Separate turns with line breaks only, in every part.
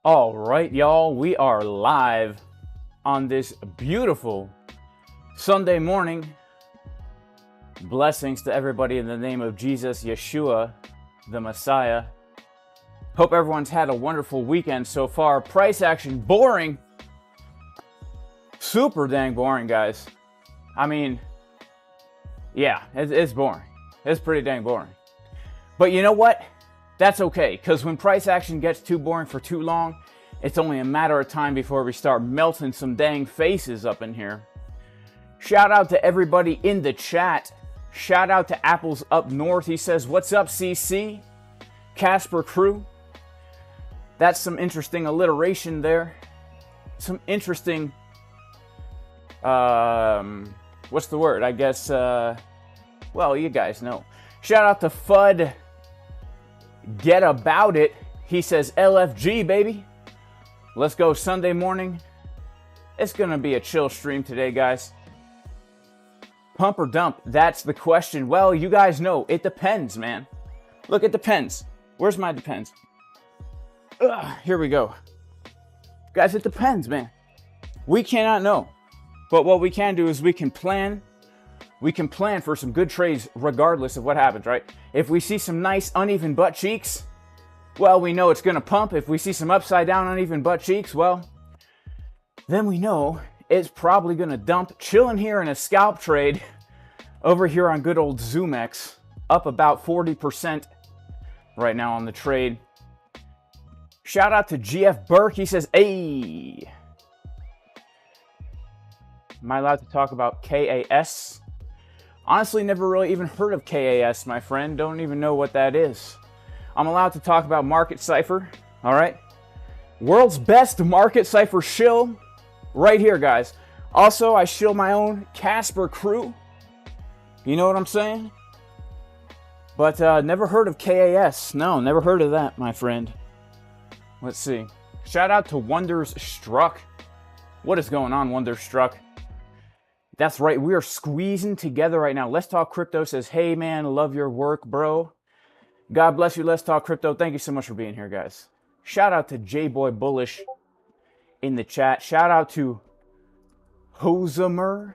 All right, y'all, we are live on this beautiful Sunday morning. Blessings to everybody in the name of Jesus, Yeshua, the Messiah. Hope everyone's had a wonderful weekend so far. Price action, boring. Super dang boring, guys. I mean, yeah, it's boring. It's pretty dang boring. But you know what? That's okay, because when price action gets too boring for too long, it's only a matter of time before we start melting some dang faces up in here. Shout out to everybody in the chat. Shout out to Apples Up North. He says, what's up, CC? Casper Crew. That's some interesting alliteration there. Some interesting, what's the word? I guess, well, you guys know. Shout out to Fudd. Get about it. He says LFG, baby. Let's go Sunday morning. It's gonna be a chill stream today, guys. Pump or dump? That's the question. Well, you guys know it depends, man. Look, it depends. Where's my depends? Here we go. Guys, it depends, man. We cannot know. But what we can do is we can plan. We can plan for some good trades regardless of what happens, right? If we see some nice uneven butt cheeks, well, we know it's going to pump. If we see some upside down uneven butt cheeks, well, then we know it's probably going to dump. Chilling here in a scalp trade over here on good old ZOOMEX, up about 40% right now on the trade. Shout out to GF Burke. He says, hey. Am I allowed to talk about KAS? Honestly, never really even heard of KAS, my friend. Don't even know what that is. I'm allowed to talk about Market Cipher, all right? World's best Market Cipher shill right here, guys. Also, I shill my own Casper Crew. You know what I'm saying? But never heard of KAS. No, never heard of that, my friend. Let's see. Shout out to Wonders Struck. What is going on, Wonders Struck? That's right, we are squeezing together right now. Let's Talk Crypto says, hey man, love your work, bro. God bless you, Let's Talk Crypto. Thank you so much for being here, guys. Shout out to J-Boy Bullish in the chat. Shout out to Hosemer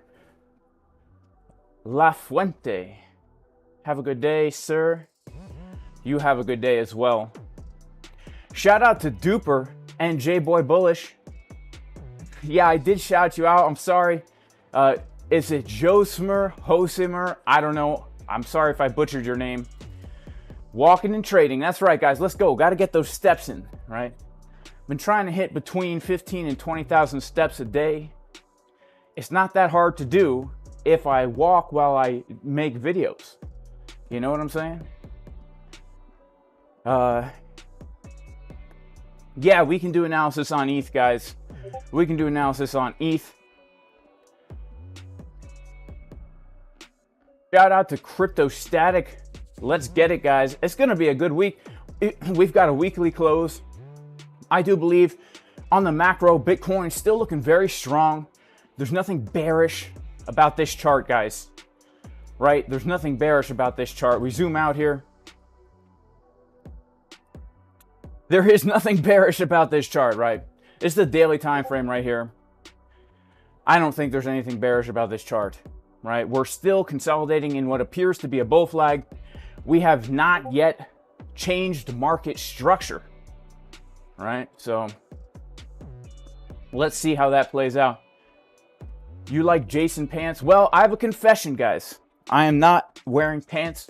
La Fuente. Have a good day, sir. You have a good day as well. Shout out to Duper and J-Boy Bullish. Yeah, I did shout you out. I'm sorry. Is it Josmer, Hosimer? I don't know. I'm sorry if I butchered your name. Walking and trading. That's right, guys. Let's go. Got to get those steps in, right? Been trying to hit between 15 and 20,000 steps a day. It's not that hard to do if I walk while I make videos. You know what I'm saying? Yeah, we can do analysis on ETH, guys. We can do analysis on ETH. Shout out to Crypto Static. Let's get it, guys. It's going to be a good week. We've got a weekly close. I do believe on the macro, Bitcoin still looking very strong. There's nothing bearish about this chart, guys. Right? There's nothing bearish about this chart. We zoom out here. There is nothing bearish about this chart, right? It's the daily time frame right here. I don't think there's anything bearish about this chart. Right, we're still consolidating in what appears to be a bull flag. We have not yet changed market structure. Right, so let's see how that plays out. You like Jason pants? Well, I have a confession, guys. I am not wearing pants.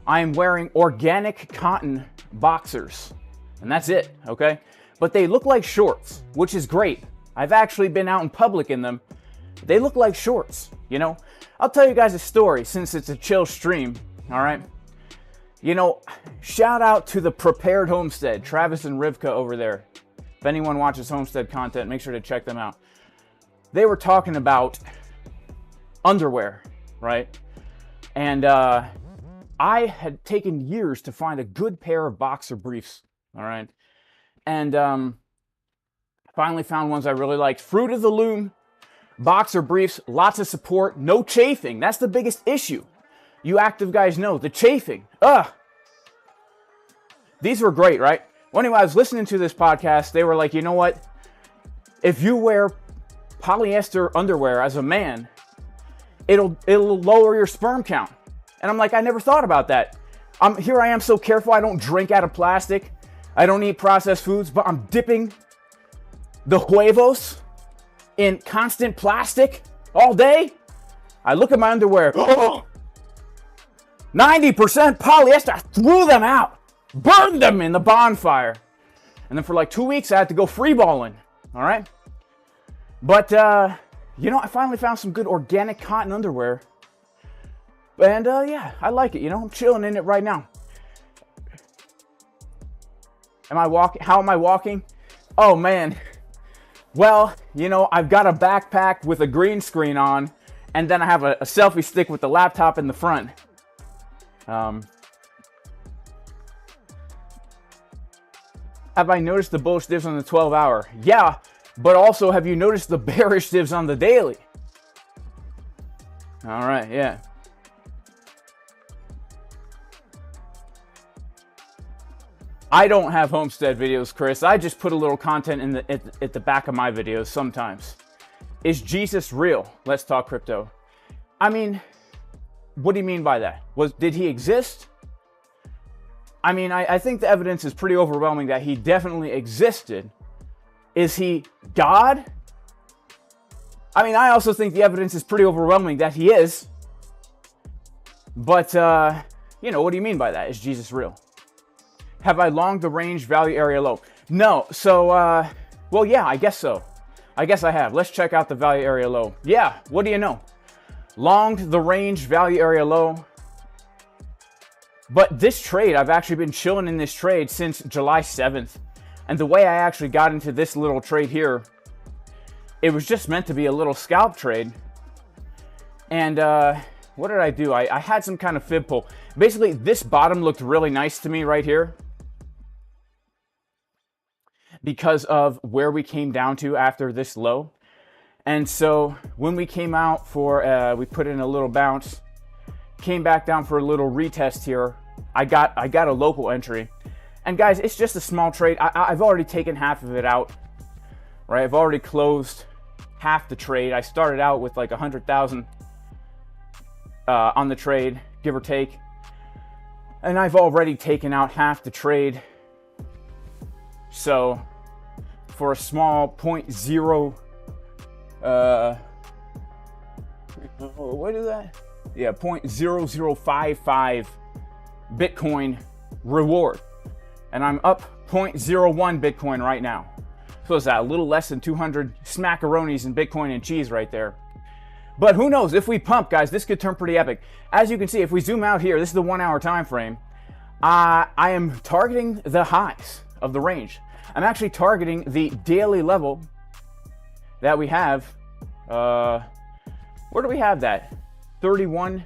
I am wearing organic cotton boxers, and that's it. Okay, but they look like shorts, which is great. I've actually been out in public in them. They look like shorts, you know. I'll tell you guys a story since it's a chill stream, all right? You know, shout out to the Prepared Homestead, Travis and Rivka over there. If anyone watches Homestead content, make sure to check them out. They were talking about underwear, right? And I had taken years to find a good pair of boxer briefs, all right? And finally found ones I really liked. Fruit of the Loom. Boxer briefs, lots of support, no chafing. That's the biggest issue. You active guys know, the chafing. These were great, right? Well, anyway, I was listening to this podcast. They were like, you know what? If you wear polyester underwear as a man, it'll lower your sperm count. And I'm like, I never thought about that. Here I am so careful. I don't drink out of plastic. I don't eat processed foods, but I'm dipping the huevos in constant plastic all day. I look at my underwear. 90% polyester. I threw them out. Burned them in the bonfire. And then for like 2 weeks, I had to go freeballing. All right? But, you know, I finally found some good organic cotton underwear. And, yeah, I like it. You know, I'm chilling in it right now. Am I walking? How am I walking? Oh, man. Well, you know, I've got a backpack with a green screen on, and then I have a selfie stick with the laptop in the front. Have I noticed the bullish divs on the 12-hour? Yeah, but also have you noticed the bearish divs on the daily? All right, yeah. I don't have homestead videos, Chris. I just put a little content at the back of my videos sometimes. Is Jesus real? Let's talk crypto. I mean, what do you mean by that? Did he exist? I mean, I think the evidence is pretty overwhelming that he definitely existed. Is he God? I mean, I also think the evidence is pretty overwhelming that he is. But, you know, what do you mean by that? Is Jesus real? Have I longed the range value area low? No. So, well, yeah, I guess so. I guess I have. Let's check out the value area low. Yeah, what do you know? Longed the range value area low. But this trade, I've actually been chilling in this trade since July 7th. And the way I actually got into this little trade here, it was just meant to be a little scalp trade. And what did I do? I had some kind of fib pull. Basically, this bottom looked really nice to me right here, because of where we came down to after this low. And so when we came out for, we put in a little bounce, came back down for a little retest here. I got a local entry. And guys, it's just a small trade. I've already taken half of it out, right? I've already closed half the trade. I started out with like 100,000 on the trade, give or take. And I've already taken out half the trade. So for a small 0.0, what is that? Yeah, 0.0055 Bitcoin reward. And I'm up 0.01 Bitcoin right now. So is that a little less than 200 smackaronis in Bitcoin and cheese right there. But who knows, if we pump, guys, this could turn pretty epic. As you can see, if we zoom out here, this is the 1 hour time frame. I am targeting the highs of the range. I'm actually targeting the daily level that we have. Where do we have that? 31.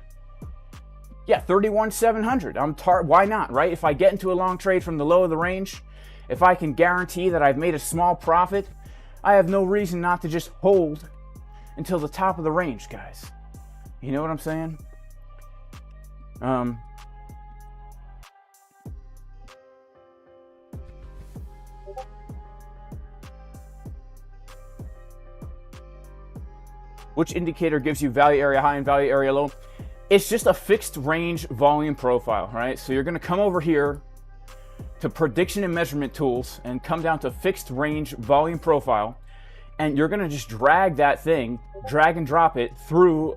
Yeah, 31,700. Why not, right? If I get into a long trade from the low of the range, if I can guarantee that I've made a small profit, I have no reason not to just hold until the top of the range, guys. You know what I'm saying? Which indicator gives you value area high and value area low? It's just a fixed range volume profile, right? So you're going to come over here to prediction and measurement tools and come down to fixed range volume profile. And you're going to just drag that thing, drag and drop it through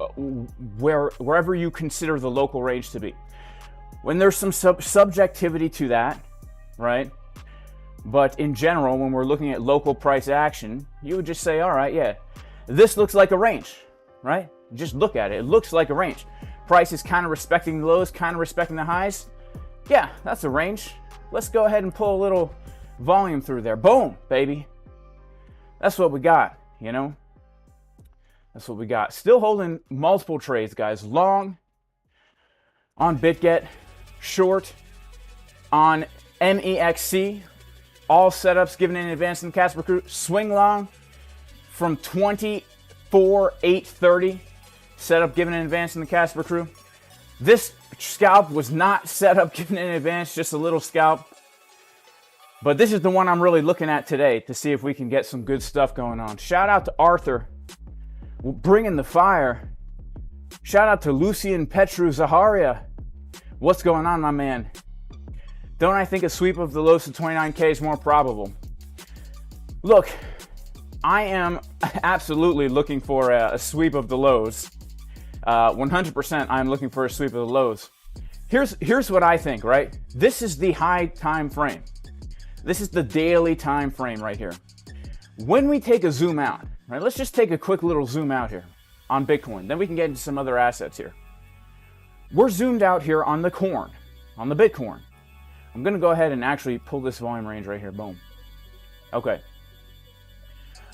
wherever you consider the local range to be. When there's some subjectivity to that, right? But in general, when we're looking at local price action, you would just say, all right, yeah, this looks like a range, right? Just look at it. It looks like a range. Price is kind of respecting the lows, kind of respecting the highs. Yeah, that's a range. Let's go ahead and pull a little volume through there. Boom, baby. That's what we got, you know? That's what we got. Still holding multiple trades, guys. Long on BitGet, short on MEXC. All setups given in advance in the Casper Crew. Swing long from 24,830. Setup given in advance in the Casper Crew. This scalp was not set up given in advance, just a little scalp. But this is the one I'm really looking at today to see if we can get some good stuff going on. Shout out to Arthur, bringing the fire. Shout out to Lucian Petru Zaharia. What's going on, my man? Don't I think a sweep of the lows to 29K is more probable? Look, I am absolutely looking for a sweep of the lows. 100% I'm looking for a sweep of the lows. Here's what I think, right? This is the high time frame. This is the daily time frame right here. When we take a zoom out, right? Let's just take a quick little zoom out here on Bitcoin. Then we can get into some other assets here. We're zoomed out here on the corn, on the Bitcoin. I'm going to go ahead and actually pull this volume range right here. Boom. Okay.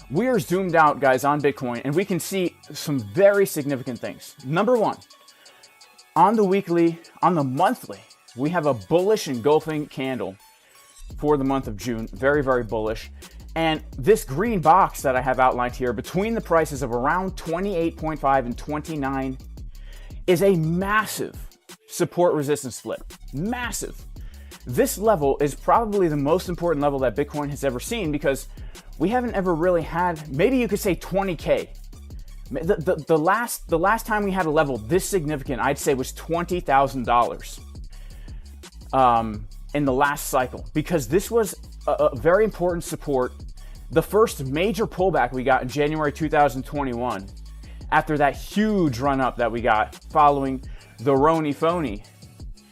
We are zoomed out, guys, on Bitcoin, and we can see some very significant things. Number one, on the weekly, on the monthly, we have a bullish engulfing candle for the month of June. Very, very bullish. And this green box that I have outlined here between the prices of around 28.5 and 29 is a massive support resistance flip. Massive. This level is probably the most important level that Bitcoin has ever seen because we haven't ever really had, maybe you could say 20K. The last time we had a level this significant, I'd say, was $20,000 in the last cycle, because this was a very important support. The first major pullback we got in January 2021, after that huge run up that we got following the phony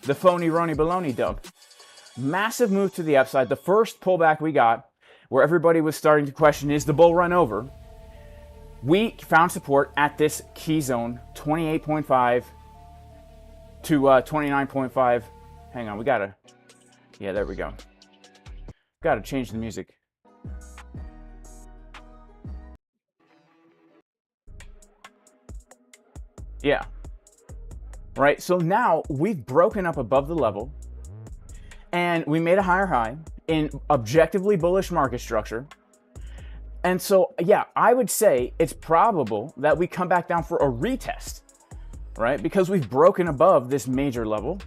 Roni Baloney dump. Massive move to the upside. The first pullback we got, where everybody was starting to question, is the bull run over? We found support at this key zone, 28.5 to 29.5. Hang on, yeah, there we go. Gotta change the music. Yeah. Right, so now we've broken up above the level and we made a higher high in objectively bullish market structure. And so, yeah, I would say it's probable that we come back down for a retest, right? Because we've broken above this major level.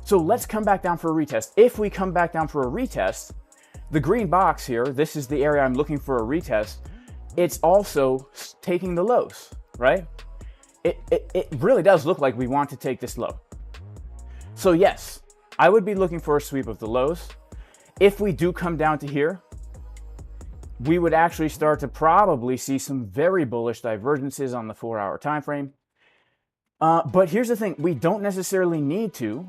So let's come back down for a retest. If we come back down for a retest, the green box here, this is the area I'm looking for a retest. It's also taking the lows, right? It really does look like we want to take this low. So yes, I would be looking for a sweep of the lows. If we do come down to here, we would actually start to probably see some very bullish divergences on the 4-hour time frame. But here's the thing, we don't necessarily need to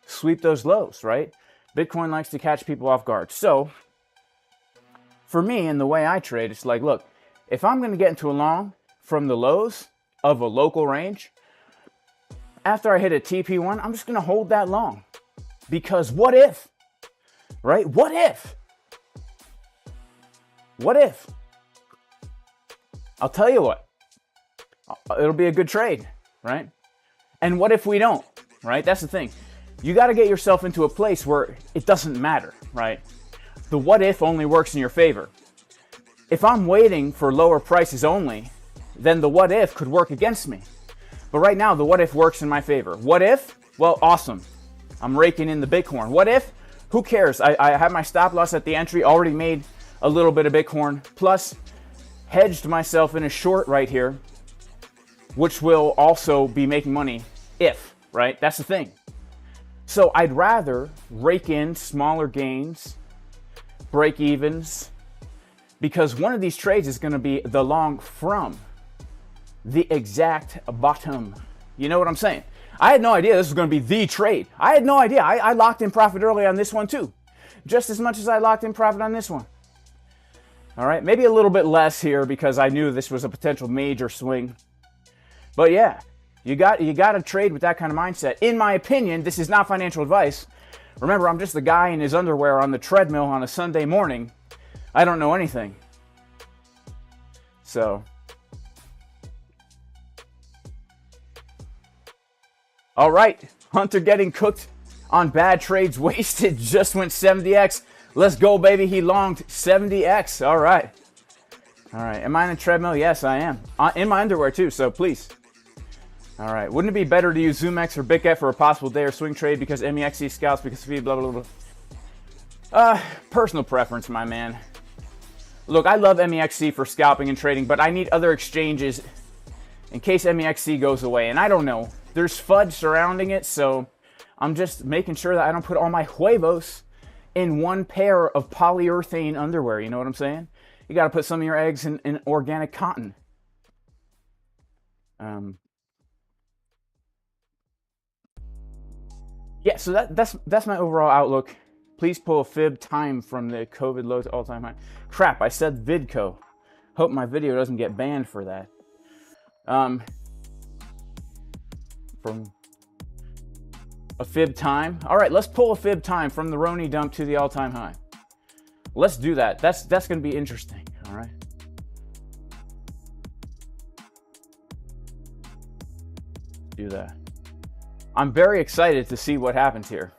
sweep those lows, right? Bitcoin likes to catch people off guard. So for me, and the way I trade, it's like, look, if I'm going to get into a long from the lows of a local range, after I hit a TP1, I'm just going to hold that long. Because what if, right? What if? What if? I'll tell you what, it'll be a good trade, right? And what if we don't, right? That's the thing. You got to get yourself into a place where it doesn't matter, right? The what if only works in your favor. If I'm waiting for lower prices only, then the what if could work against me. But right now, the what if works in my favor. What if? Well, awesome. I'm raking in the Bitcoin. What if? Who cares? I have my stop loss at the entry, already made a little bit of Bitcoin, plus hedged myself in a short right here, which will also be making money if, right? That's the thing. So I'd rather rake in smaller gains, break evens, because one of these trades is going to be the long from the exact bottom. You know what I'm saying? I had no idea this was going to be the trade. I had no idea. I locked in profit early on this one too, just as much as I locked in profit on this one. All right, maybe a little bit less here because I knew this was a potential major swing. But yeah, you got to trade with that kind of mindset. In my opinion, this is not financial advice. Remember, I'm just the guy in his underwear on the treadmill on a Sunday morning. I don't know anything. So, all right, Hunter getting cooked on bad trades wasted, just went 70x. Let's go, baby. He longed 70x. All right. All right. Am I on a treadmill? Yes, I am. In my underwear, too, so please. All right. Wouldn't it be better to use ZOOMEX or BitGet for a possible day or swing trade because MEXC scouts because speed, blah, blah, blah. Personal preference, my man. Look, I love MEXC for scalping and trading, but I need other exchanges in case MEXC goes away. And I don't know. There's FUD surrounding it, so I'm just making sure that I don't put all my huevos in one pair of polyurethane underwear. You know what I'm saying? You got to put some of your eggs in organic cotton. Yeah, so that's my overall outlook. Please pull a fib time from the COVID low to all-time high. Crap, I said vidco. Hope my video doesn't get banned for that. From a fib time. All right, let's pull a fib time from the Roni dump to the all-time high. Let's do that. That's going to be interesting. All right. Do that. I'm very excited to see what happens here.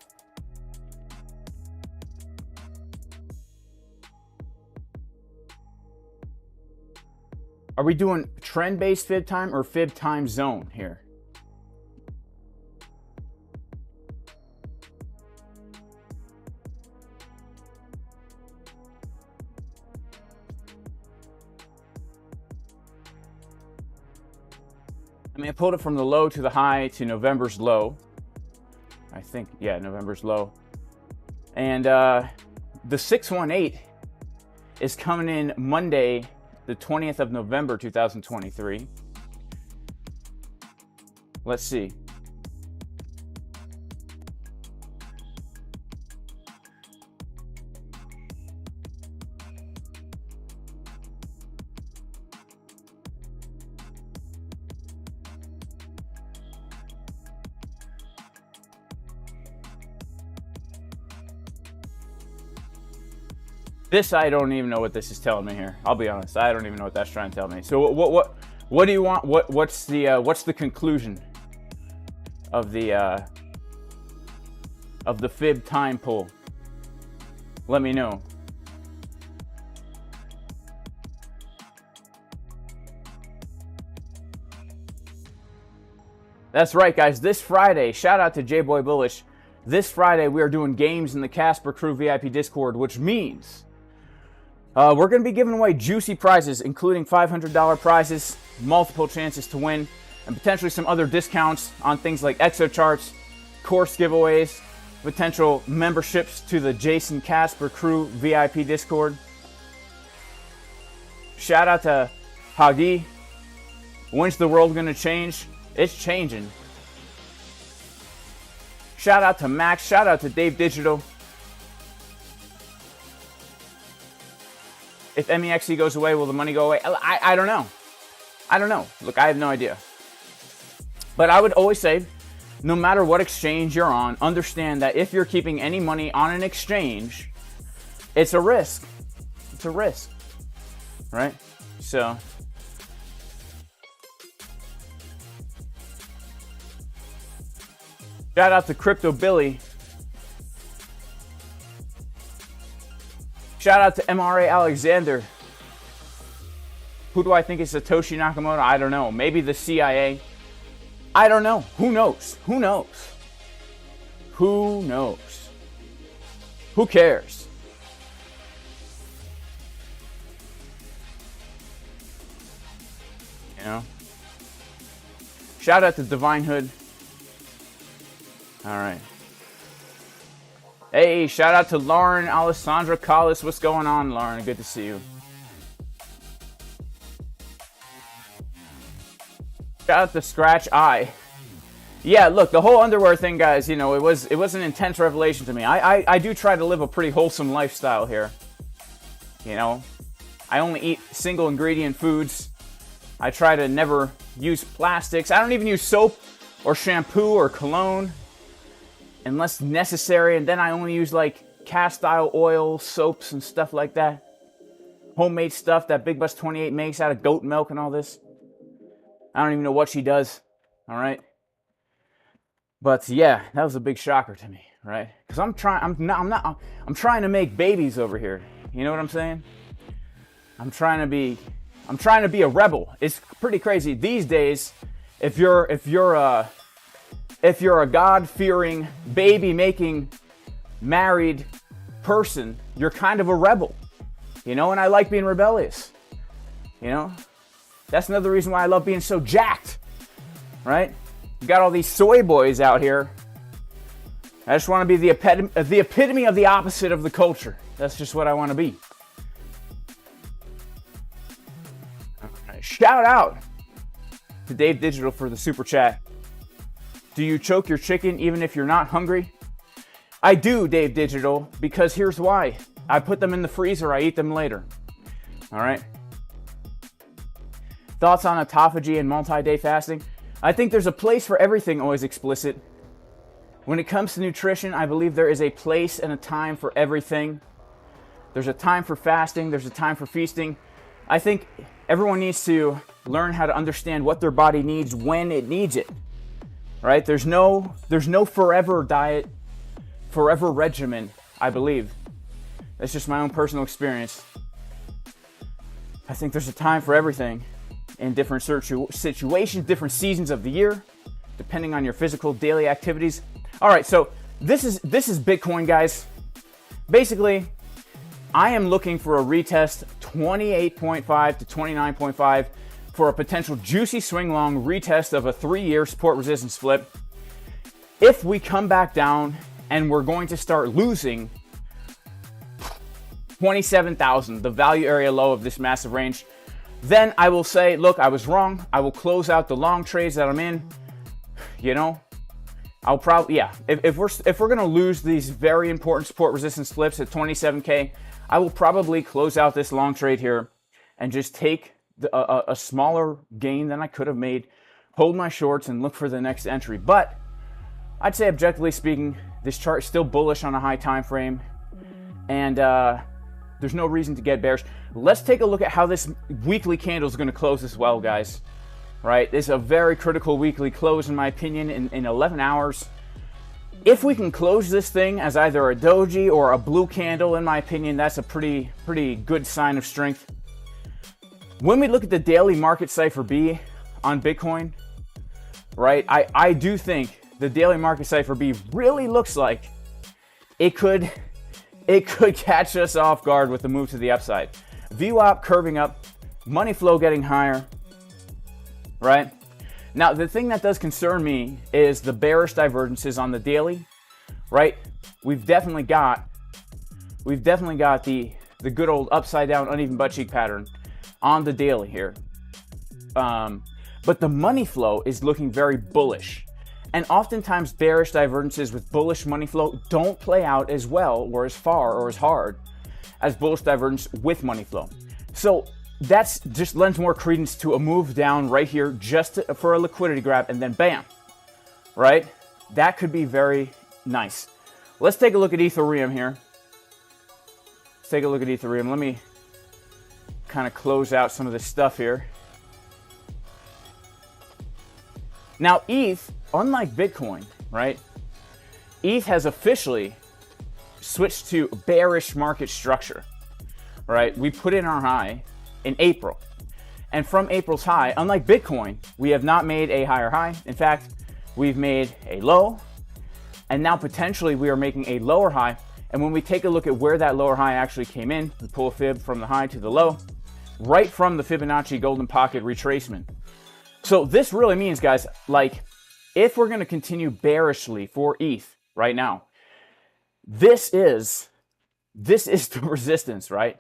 Are we doing trend-based fib time or fib time zone here? I mean, I pulled it from the low to the high to November's low. I think, yeah, November's low. And the 618 is coming in Monday, the 20th of November, 2023. Let's see. This, I don't even know what this is telling me here. I'll be honest. I don't even know what that's trying to tell me. So what do you want? What's the conclusion of the fib time pull? Let me know. That's right, guys. This Friday, shout out to J-Boy Bullish. This Friday, we are doing games in the Casper Crew VIP Discord, which means we're going to be giving away juicy prizes, including $500 prizes, multiple chances to win, and potentially some other discounts on things like exocharts, course giveaways, potential memberships to the Jason Casper Crew VIP Discord. Shout out to Hagi. When's the world going to change? It's changing. Shout out to Max. Shout out to Dave Digital. If MEXC goes away, will the money go away? I don't know. I don't know. Look, I have no idea. But I would always say, no matter what exchange you're on, understand that if you're keeping any money on an exchange, it's a risk. It's a risk. Right? So shout out to Crypto Billy. Shout out to MRA Alexander. Who do I think is Satoshi Nakamoto? I don't know. Maybe the CIA. I don't know. Who knows? Who knows? Who knows? Who cares? You know? Shout out to Divine Hood. All right. Hey, shout out to Lauren Alessandra Collis. What's going on, Lauren? Good to see you. Shout out to Scratch Eye. Yeah, look, the whole underwear thing, guys, you know, it was an intense revelation to me. I do try to live a pretty wholesome lifestyle here. You know, I only eat single ingredient foods. I try to never use plastics. I don't even use soap or shampoo or cologne unless necessary, and then I only use like cast iron oil, soaps, and stuff like that. Homemade stuff that Big Bus 28 makes out of goat milk and all this. I don't even know what she does. All right, but yeah, that was a big shocker to me, right? Because I'm trying to make babies over here. You know what I'm saying? I'm trying to be a rebel. It's pretty crazy these days. If you're a God-fearing, baby-making, married person, you're kind of a rebel, you know, and I like being rebellious, you know. That's another reason why I love being so jacked, right? You got all these soy boys out here. I just want to be the epitome of the opposite of the culture. That's just what I want to be. All right. Shout out to Dave Digital for the super chat. Do you choke your chicken even if you're not hungry? I do, Dave Digital, because here's why. I put them in the freezer, I eat them later. All right. Thoughts on autophagy and multi-day fasting? I think there's a place for everything, always explicit. When it comes to nutrition, I believe there is a place and a time for everything. There's a time for fasting, there's a time for feasting. I think everyone needs to learn how to understand what their body needs when it needs it. Right? There's no forever diet, forever regimen, I believe. That's just my own personal experience. I think there's a time for everything in different situations, different seasons of the year, depending on your physical daily activities. All right, so this is Bitcoin, guys. Basically, I am looking for a retest 28.5 to 29.5 for a potential juicy swing long retest of a 3-year support resistance flip. If we come back down and we're going to start losing 27,000, the value area low of this massive range, then I will say, look, I was wrong. I will close out the long trades that I'm in. You know, I'll probably, yeah, if we're gonna lose these very important support resistance flips at 27K, I will probably close out this long trade here and just take a smaller gain than I could have made, hold my shorts and look for the next entry. But I'd say objectively speaking, this chart is still bullish on a high time frame, and there's no reason to get bearish. Let's take a look at how this weekly candle is going to close as well, guys. Right? This is a very critical weekly close, in my opinion, in 11 hours. If we can close this thing as either a doji or a blue candle, in my opinion, that's a pretty good sign of strength. When we look at the daily market cipher B on Bitcoin, right, I do think the daily market cipher B really looks like it could catch us off guard with the move to the upside. VWAP curving up, money flow getting higher, right? Now, the thing that does concern me is the bearish divergences on the daily, right? We've definitely got the good old upside down uneven butt cheek pattern on the daily here. But the money flow is looking very bullish. And oftentimes bearish divergences with bullish money flow don't play out as well or as far or as hard as bullish divergence with money flow. So that's just lends more credence to a move down right here just for a liquidity grab, and then bam, right? That could be very nice. Let's take a look at Ethereum here. Let's take a look at Ethereum. Let me kind of close out some of this stuff here. Now, ETH, unlike Bitcoin, right? ETH has officially switched to bearish market structure, right? We put in our high in April. And from April's high, unlike Bitcoin, we have not made a higher high. In fact, we've made a low, and now potentially we are making a lower high. And when we take a look at where that lower high actually came in, we pull a fib from the high to the low, right from the Fibonacci golden pocket retracement. So this really means, guys, like, if we're going to continue bearishly for ETH right now, this is the resistance, right?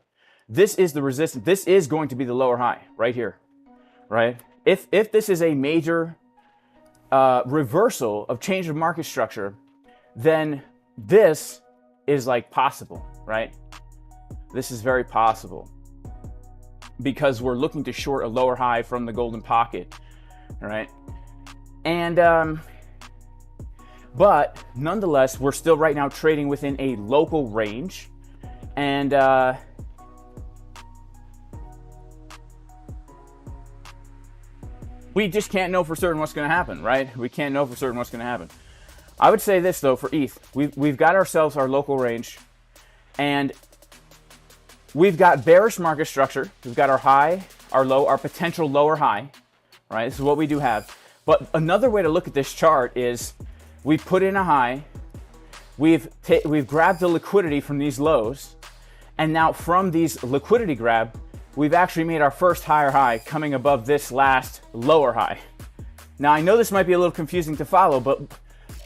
This is the resistance. This is going to be the lower high right here, right? If this is a major reversal of change of market structure, then this is like possible, right? This is very possible because we're looking to short a lower high from the golden pocket, right? And but nonetheless, we're still right now trading within a local range, and we just can't know for certain what's going to happen, right? We can't know for certain what's going to happen. I would say this though, for ETH, we've got ourselves our local range, and we've got bearish market structure. We've got our high, our low, our potential lower high, right? This is what we do have. But another way to look at this chart is we put in a high, we've grabbed the liquidity from these lows, and now from these liquidity grab, we've actually made our first higher high coming above this last lower high. Now I know this might be a little confusing to follow, but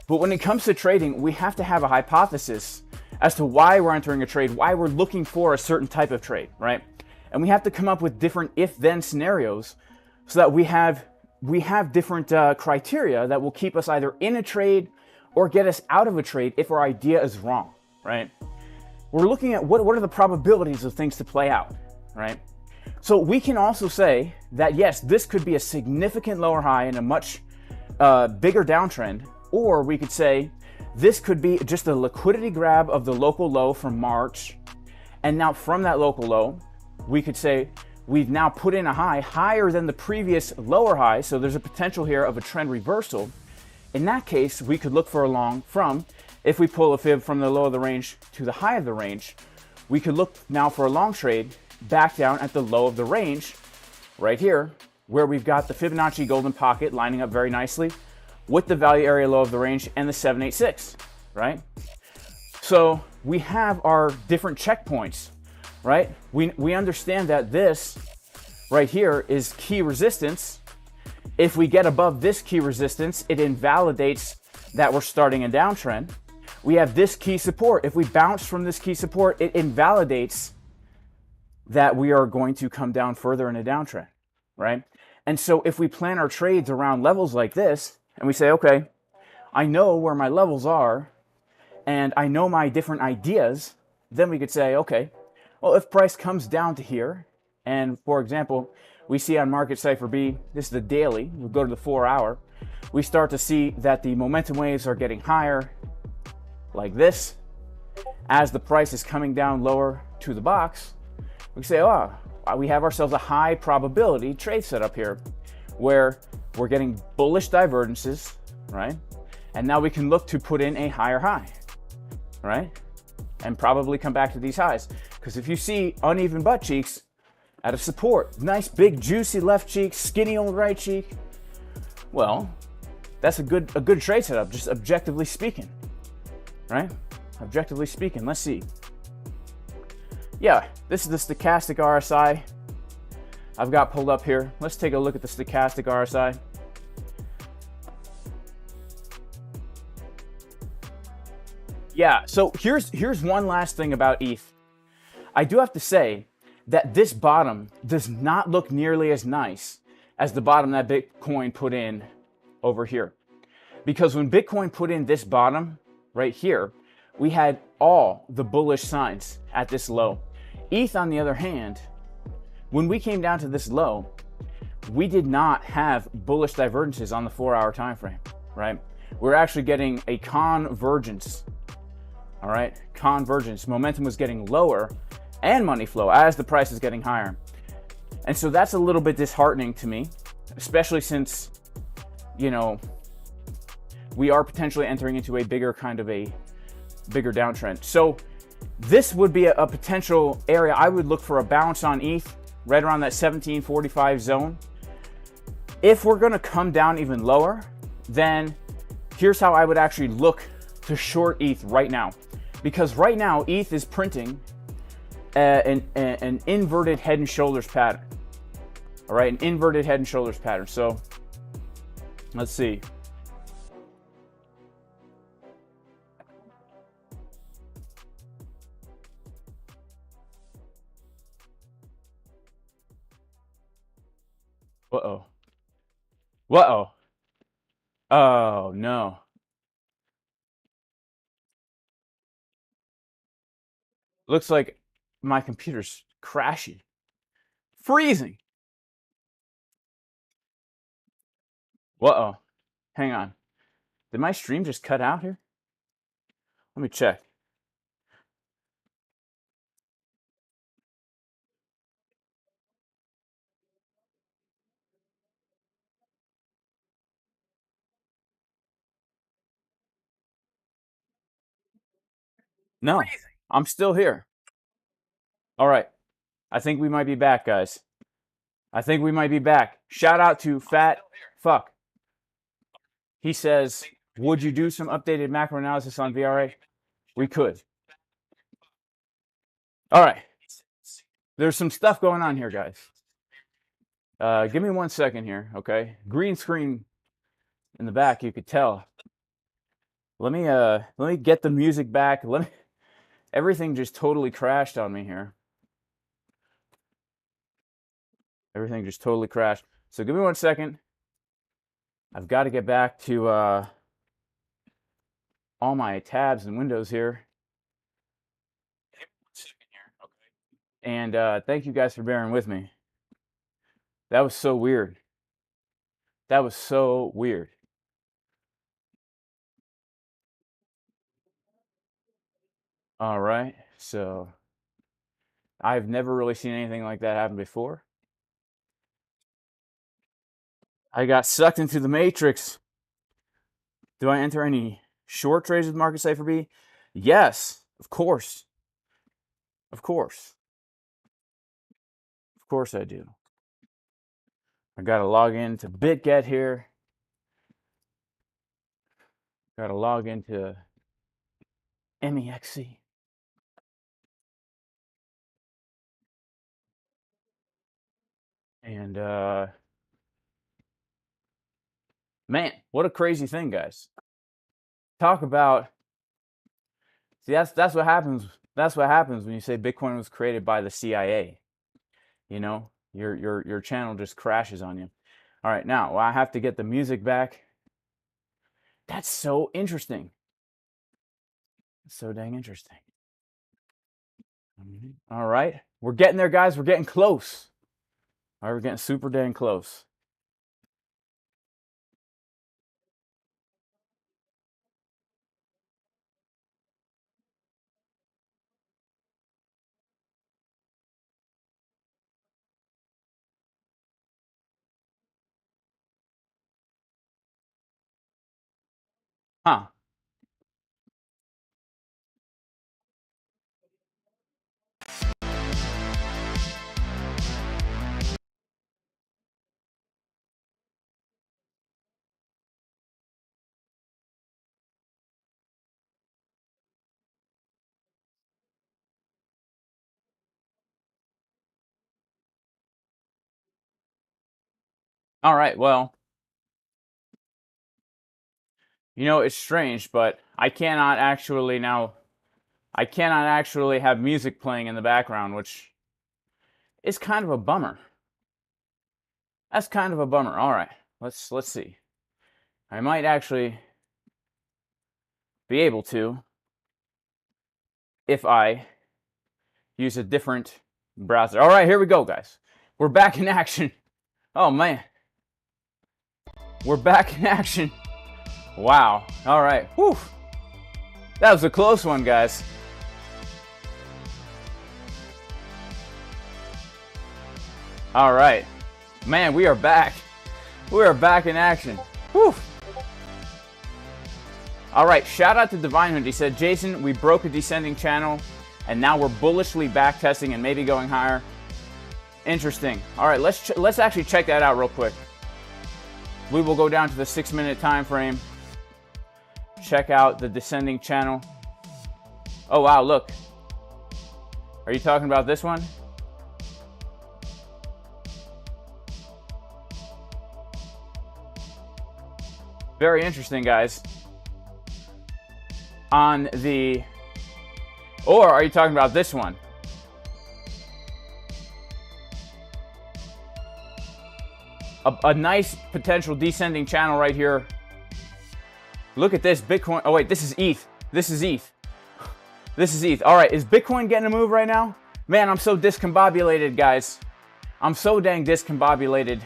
when it comes to trading, we have to have a hypothesis as to why we're entering a trade, why we're looking for a certain type of trade, right? And we have to come up with different if-then scenarios so that we have different criteria that will keep us either in a trade or get us out of a trade if our idea is wrong, right? We're looking at what are the probabilities of things to play out, right? So we can also say that, yes, this could be a significant lower high and a much bigger downtrend, or we could say this could be just a liquidity grab of the local low from March, and now from that local low, we could say we've now put in a high higher than the previous lower high, so there's a potential here of a trend reversal. In that case, we could look for a long from, if we pull a fib from the low of the range to the high of the range, we could look now for a long trade back down at the low of the range, right here, where we've got the Fibonacci golden pocket lining up very nicely with the value area low of the range and the 786, right? So we have our different checkpoints, right? We understand that this right here is key resistance. If we get above this key resistance, it invalidates that we're starting a downtrend. We have this key support. If we bounce from this key support, it invalidates that we are going to come down further in a downtrend, right? And so if we plan our trades around levels like this, and we say, okay, I know where my levels are, and I know my different ideas, then we could say, okay, well, if price comes down to here, and for example, we see on market Cipher B, this is the daily, we'll go to the 4 hour, we start to see that the momentum waves are getting higher, like this. As the price is coming down lower to the box, we say, oh, we have ourselves a high probability trade setup here, where we're getting bullish divergences, right? And now we can look to put in a higher high, right? And probably come back to these highs. Because if you see uneven butt cheeks at a support, nice big juicy left cheek, skinny old right cheek, well, that's a good trade setup, just objectively speaking, right? Objectively speaking, let's see. Yeah, this is the stochastic RSI I've got pulled up here. Let's take a look at the stochastic RSI. Yeah, so here's one last thing about ETH. I do have to say that this bottom does not look nearly as nice as the bottom that Bitcoin put in over here. Because when Bitcoin put in this bottom right here, we had all the bullish signs at this low. ETH, on the other hand, when we came down to this low, we did not have bullish divergences on the 4 hour time frame, right? We're actually getting a convergence. All right, convergence. Momentum was getting lower and money flow as the price is getting higher. And so that's a little bit disheartening to me, especially since, you know, we are potentially entering into a bigger downtrend. So this would be a potential area. I would look for a bounce on ETH right around that 1745 zone. If we're going to come down even lower, then here's how I would actually look to short ETH right now. Because right now, ETH is printing an inverted head and shoulders pattern. All right, an inverted head and shoulders pattern. So let's see. Uh-oh. Uh-oh. Oh, no. Looks like my computer's crashing. Freezing. Uh-oh. Hang on. Did my stream just cut out here? Let me check. No, I'm still here. All right. I think we might be back, guys. I think we might be back. Shout out to Fat Fuck. He says, would you do some updated macro analysis on VRA? We could. All right. There's some stuff going on here, guys. Give me 1 second here, okay? Green screen in the back, you could tell. Let me get the music back. Everything just totally crashed on me here. Everything just totally crashed. So give me 1 second. I've got to get back to all my tabs and windows here. And thank you guys for bearing with me. That was so weird. That was so weird. All right, so I've never really seen anything like that happen before. I got sucked into the matrix. Do I enter any short trades with market Cipher B? Yes, of course. Of course. Of course I do. I gotta log into BitGet here. Gotta log into MEXC. And man, what a crazy thing, guys. Talk about, see, that's what happens. That's what happens when you say Bitcoin was created by the CIA. You know, your channel just crashes on you. All right, now I have to get the music back. That's so interesting. So dang interesting. All right, we're getting there, guys. We're getting close. All right, we're getting super dang close. Huh. All right, well, you know, it's strange, but I cannot actually have music playing in the background, which is kind of a bummer. That's kind of a bummer. All right, let's see. I might actually be able to if I use a different browser. All right, here we go, guys. We're back in action. Oh man, we're back in action. Wow. All right. Whew. That was a close one, guys. All right. Man, we are back. We are back in action. Whew. All right. Shout out to Divine Hood. He said, Jason, we broke a descending channel, and now we're bullishly backtesting and maybe going higher. Interesting. All right. Let's actually check that out real quick. We will go down to the 6-minute time frame. Check out the descending channel. Oh, wow, look. Are you talking about this one? Very interesting, guys. On the... Or are you talking about this one? A nice potential descending channel right here. Look at this, Bitcoin. Oh wait, this is ETH. This is ETH. This is ETH. All right, is Bitcoin getting a move right now? Man, I'm so discombobulated, guys. I'm so dang discombobulated.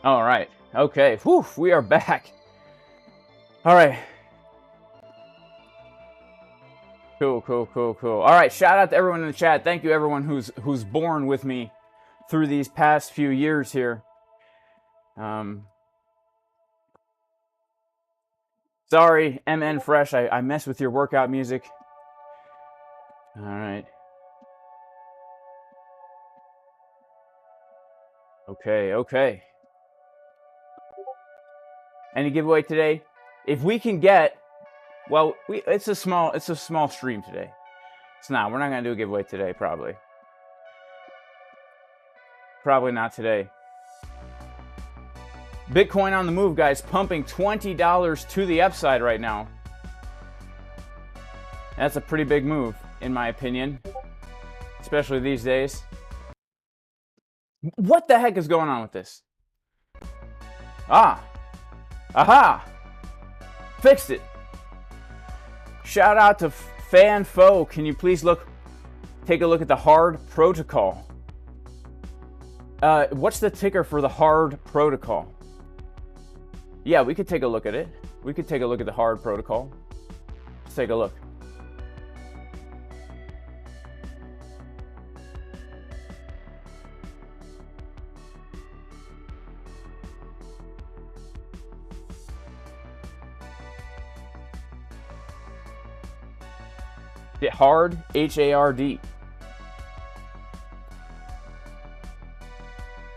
All right. Okay. Whew, we are back. All right. Cool, cool, cool, cool. All right, shout out to everyone in the chat. Thank you, everyone who's borne with me through these past few years here. Sorry, MN Fresh, I mess with your workout music. All right. Okay, okay. Any giveaway today? If we can get, well, it's a small stream today. It's not. We're not gonna do a giveaway today, probably. Probably not today. Bitcoin on the move, guys, pumping $20 to the upside right now. That's a pretty big move, in my opinion, especially these days. What the heck is going on with this? Ah. Aha! Fixed it. Shout out to FanFo. Can you please take a look at the hard protocol? What's the ticker for the hard protocol? Yeah, we could take a look at it. We could take a look at the hard protocol. Let's take a look. Hard, H-A-R-D.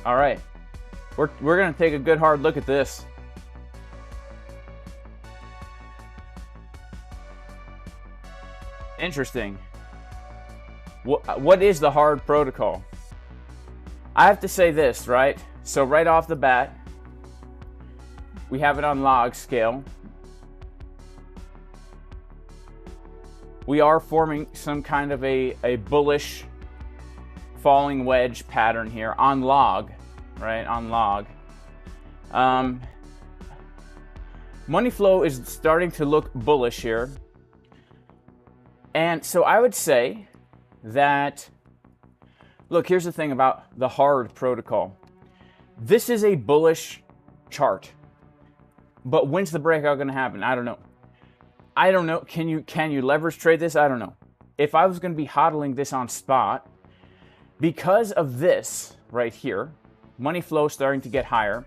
All right, we're gonna take a good hard look at this. Interesting. What is the hard protocol? I have to say this, right? So right off the bat, we have it on log scale. We are forming some kind of a bullish falling wedge pattern here on log, right? On log. Money flow is starting to look bullish here. And so I would say that, look, here's the thing about the hard protocol. This is a bullish chart. But when's the breakout going to happen? I don't know. I don't know. Can you leverage trade this? I don't know. If I was going to be hodling this on spot, because of this right here, money flow starting to get higher,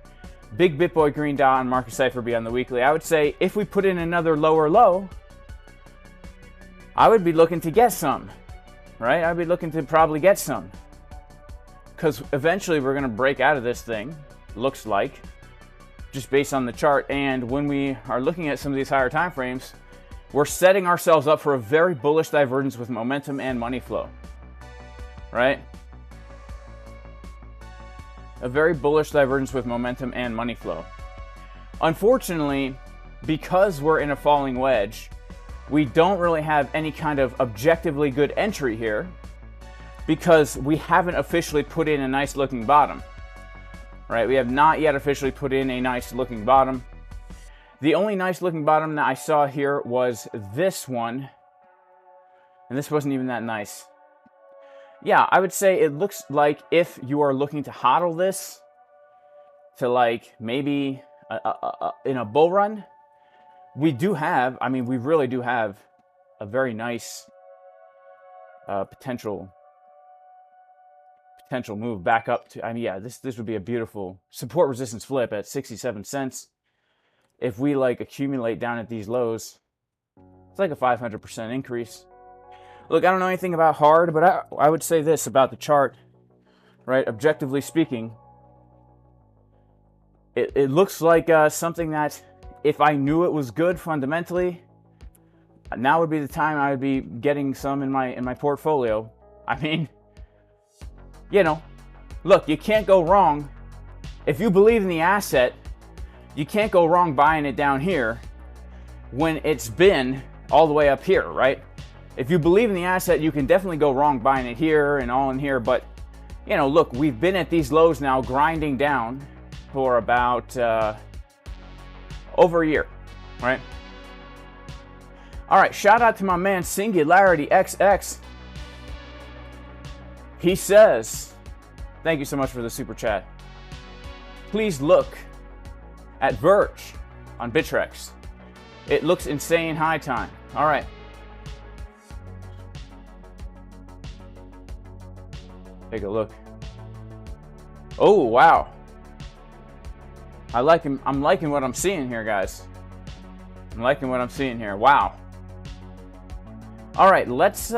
big BitBoy green dot on market Cipher be on the weekly, I would say if we put in another lower low, I would be looking to get some, right? I'd be looking to probably get some. Because eventually we're going to break out of this thing, looks like, just based on the chart. And when we are looking at some of these higher time frames, we're setting ourselves up for a very bullish divergence with momentum and money flow, right? A very bullish divergence with momentum and money flow. Unfortunately, because we're in a falling wedge, we don't really have any kind of objectively good entry here because we haven't officially put in a nice looking bottom, right? We have not yet officially put in a nice looking bottom. The only nice looking bottom that I saw here was this one, and this wasn't even that nice. Yeah, I would say it looks like if you are looking to hodl this to like maybe in a bull run, we do have, I mean, we really do have a very nice potential move back up to, I mean, yeah, this would be a beautiful support resistance flip at 67 cents. If we like accumulate down at these lows, it's like a 500% increase. Look, I don't know anything about hard, but I would say this about the chart, right? Objectively speaking, it looks like something that if I knew it was good fundamentally, now would be the time I would be getting some in my portfolio. I mean, you know, look, you can't go wrong. If you believe in the asset, you can't go wrong buying it down here when it's been all the way up here, right? If you believe in the asset, you can definitely go wrong buying it here and all in here. But, you know, look, we've been at these lows now grinding down for about over a year, right? All right, shout out to my man Singularity XX. He says, thank you so much for the super chat. Please look at Verge on Bittrex. It looks insane high time. All right. Take a look. Oh, wow. I'm liking what I'm seeing here, guys. I'm liking what I'm seeing here. Wow. All right, let's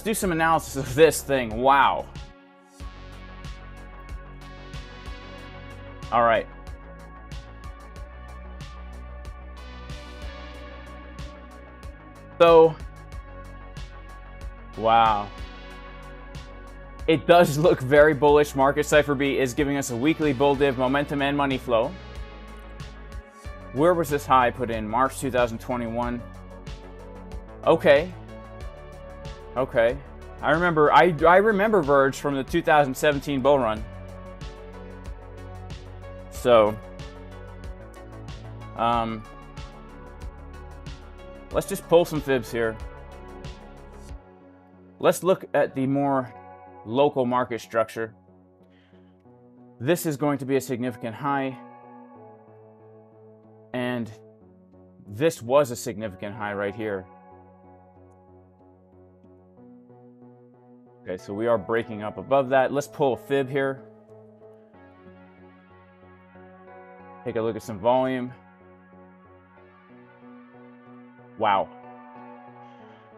do some analysis of this thing. Wow. All right. So, wow. It does look very bullish. Market Cipher B is giving us a weekly bull div momentum and money flow. Where was this high put in? March 2021. Okay. Okay. I remember Verge from the 2017 bull run. So, let's just pull some fibs here. Let's look at the more local market structure. This is going to be a significant high, and this was a significant high right here. Okay, so we are breaking up above that. Let's pull a fib here. Take a look at some volume. Wow.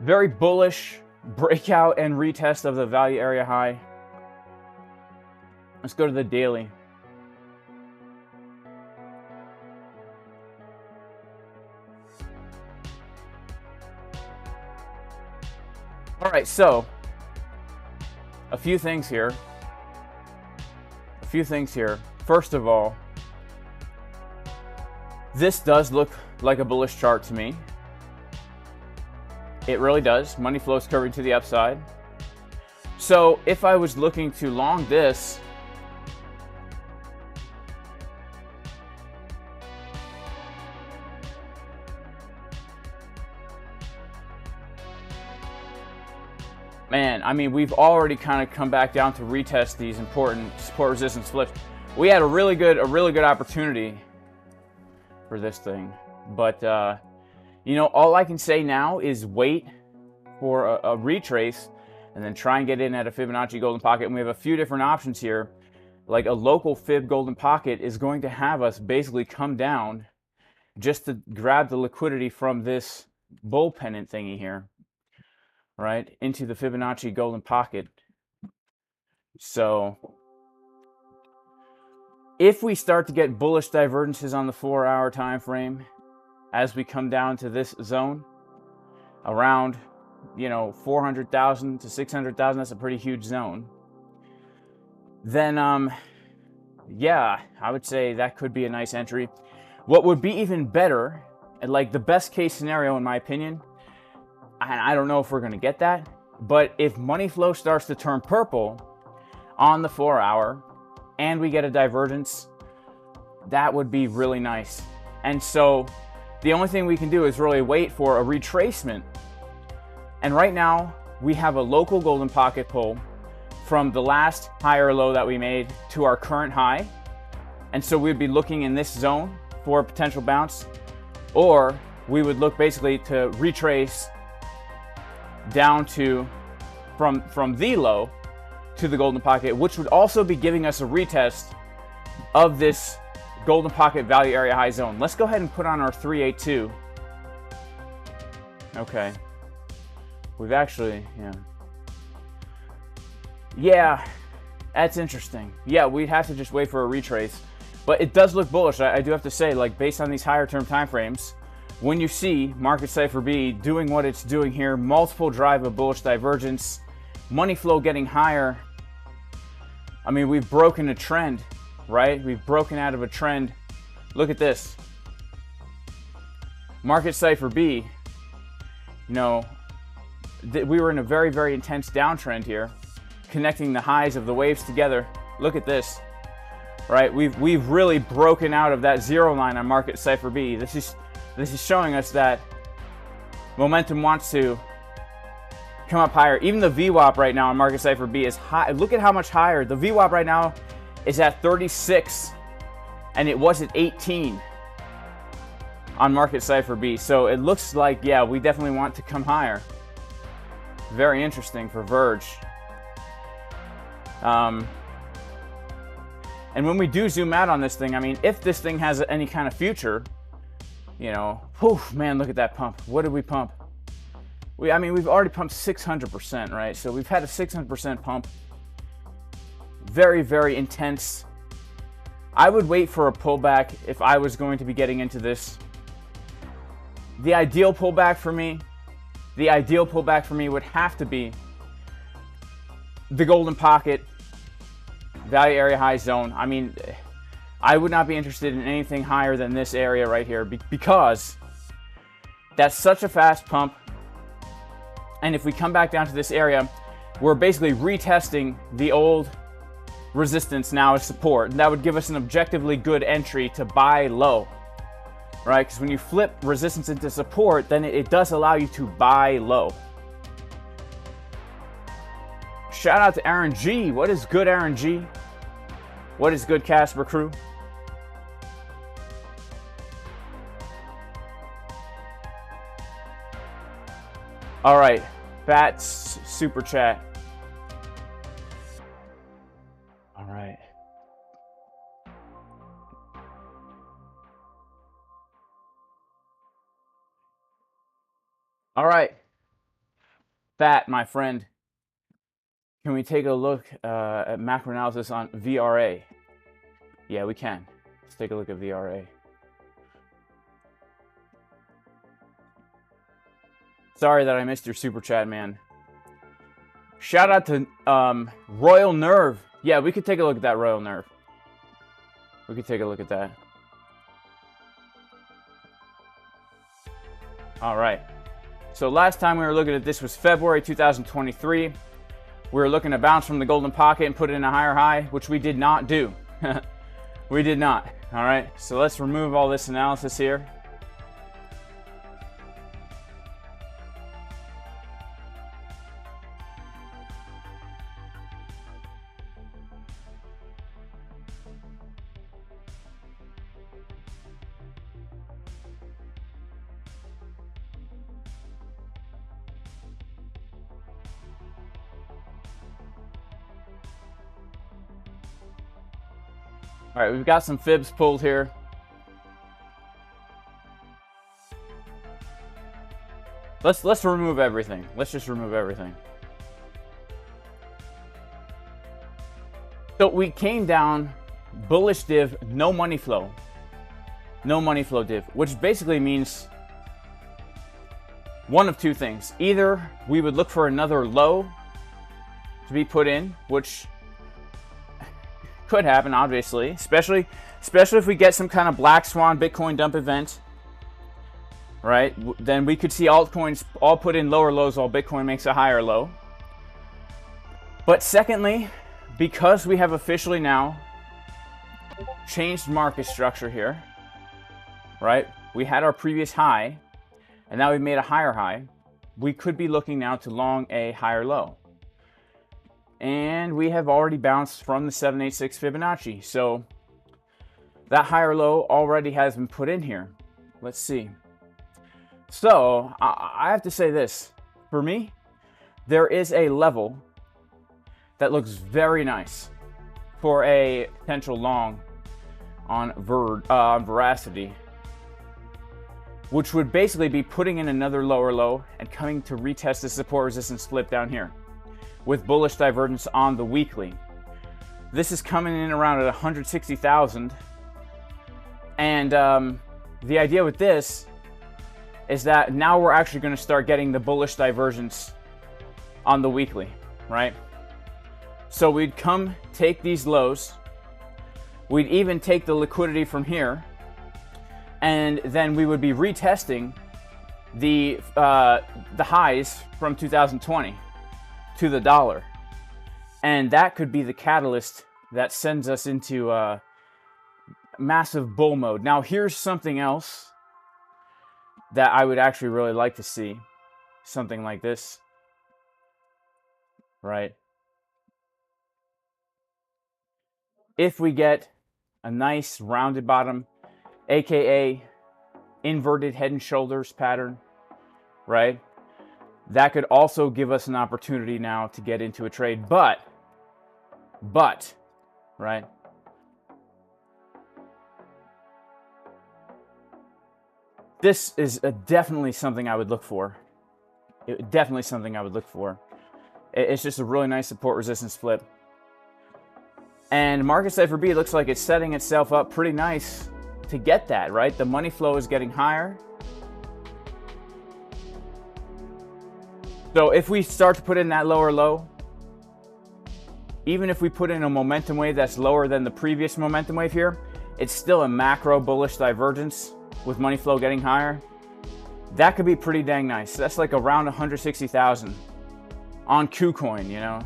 Very bullish breakout and retest of the value area high. Let's go to the daily. All right, so a few things here. First of all, this does look like a bullish chart to me. It really does. Money flows curving to the upside. So if I was looking to long this, man, I mean, we've already kind of come back down to retest these important support resistance flips. We had a really good opportunity for this thing, but you know, all I can say now is wait for a retrace and then try and get in at a Fibonacci golden pocket. And we have a few different options here. Like a local fib golden pocket is going to have us basically come down just to grab the liquidity from this bull pennant thingy here, right, into the Fibonacci golden pocket. So if we start to get bullish divergences on the 4-hour time frame as we come down to this zone around, you know, 400,000 to 600,000, that's a pretty huge zone, then yeah, I would say that could be a nice entry. What would be even better, and like the best case scenario in my opinion, and I don't know if we're going to get that, but if money flow starts to turn purple on the 4-hour and we get a divergence, that would be really nice. And so the only thing we can do is really wait for a retracement. And right now we have a local golden pocket pull from the last higher low that we made to our current high. And so we'd be looking in this zone for a potential bounce, or we would look basically to retrace down to from the low to the golden pocket, which would also be giving us a retest of this golden pocket value area high zone. Let's go ahead and put on our 382. Okay. We've actually, yeah, that's interesting. Yeah, we'd have to just wait for a retrace, but it does look bullish. I do have to say, like, based on these higher term time frames, when you see Market Cipher B doing what it's doing here, multiple drive of bullish divergence, money flow getting higher, I mean, we've broken a trend, right? We've broken out of a trend. Look at this. Market Cipher B, you know, we were in a very, very intense downtrend here, connecting the highs of the waves together. Look at this, right? We've really broken out of that zero line on Market Cipher B. This is showing us that momentum wants to come up higher. Even the VWAP right now on Market Cipher B is high. Look at how much higher. The VWAP right now is at 36, and it was at 18 on Market Cipher B. So it looks like, yeah, we definitely want to come higher. Very interesting for Verge. And when we do zoom out on this thing, I mean, if this thing has any kind of future, you know, whew, man, look at that pump. What did we pump? I mean, we've already pumped 600%, right? So we've had a 600% pump. Very, very intense. I would wait for a pullback if I was going to be getting into this. The ideal pullback for me would have to be the golden pocket, value area high zone. I mean, I would not be interested in anything higher than this area right here because that's such a fast pump. And if we come back down to this area, we're basically retesting the old resistance now as support. And that would give us an objectively good entry to buy low, right? Because when you flip resistance into support, then it does allow you to buy low. Shout out to Aaron G. What is good, Aaron G? What is good, Casper crew? All right, Fat super chat. All right. All right, Fat, my friend. Can we take a look at macro analysis on VRA? Yeah, we can. Let's take a look at VRA. Sorry that I missed your super chat, man. Shout out to Royal Nerve. Yeah, we could take a look at that Royal Nerve. We could take a look at that. All right. So last time we were looking at this was February 2023. We were looking to bounce from the golden pocket and put it in a higher high, which we did not do. We did not. All right. So let's remove all this analysis here. All right, we've got some fibs pulled here. Let's remove everything. Let's just remove everything. So we came down bullish div, no money flow. No money flow div, which basically means one of two things. Either we would look for another low to be put in, which could happen, obviously, especially if we get some kind of black swan Bitcoin dump event, right? Then we could see altcoins all put in lower lows while Bitcoin makes a higher low. But secondly, because we have officially now changed market structure here, right? We had our previous high, and now we've made a higher high. We could be looking now to long a higher low. And we have already bounced from the 786 Fibonacci. So that higher low already has been put in here. Let's see. So I have to say this. For me, there is a level that looks very nice for a potential long on Veracity, which would basically be putting in another lower low and coming to retest the support resistance flip down here with bullish divergence on the weekly. This is coming in around at 160,000. And the idea with this is that now we're actually going to start getting the bullish divergence on the weekly, right? So we'd come take these lows. We'd even take the liquidity from here. And then we would be retesting the highs from 2020. To the dollar, and that could be the catalyst that sends us into massive bull mode. Now here's something else that I would actually really like to see, something like this, right? If we get a nice rounded bottom, aka inverted head and shoulders pattern, right? That could also give us an opportunity now to get into a trade. But But, right? This is definitely something I would look for. Definitely something I would look for. It's just a really nice support resistance flip. And market Cipher B looks like it's setting itself up pretty nice to get that, right? The money flow is getting higher. So if we start to put in that lower low, even if we put in a momentum wave that's lower than the previous momentum wave here, it's still a macro bullish divergence with money flow getting higher. That could be pretty dang nice. That's like around 160,000 on KuCoin, you know?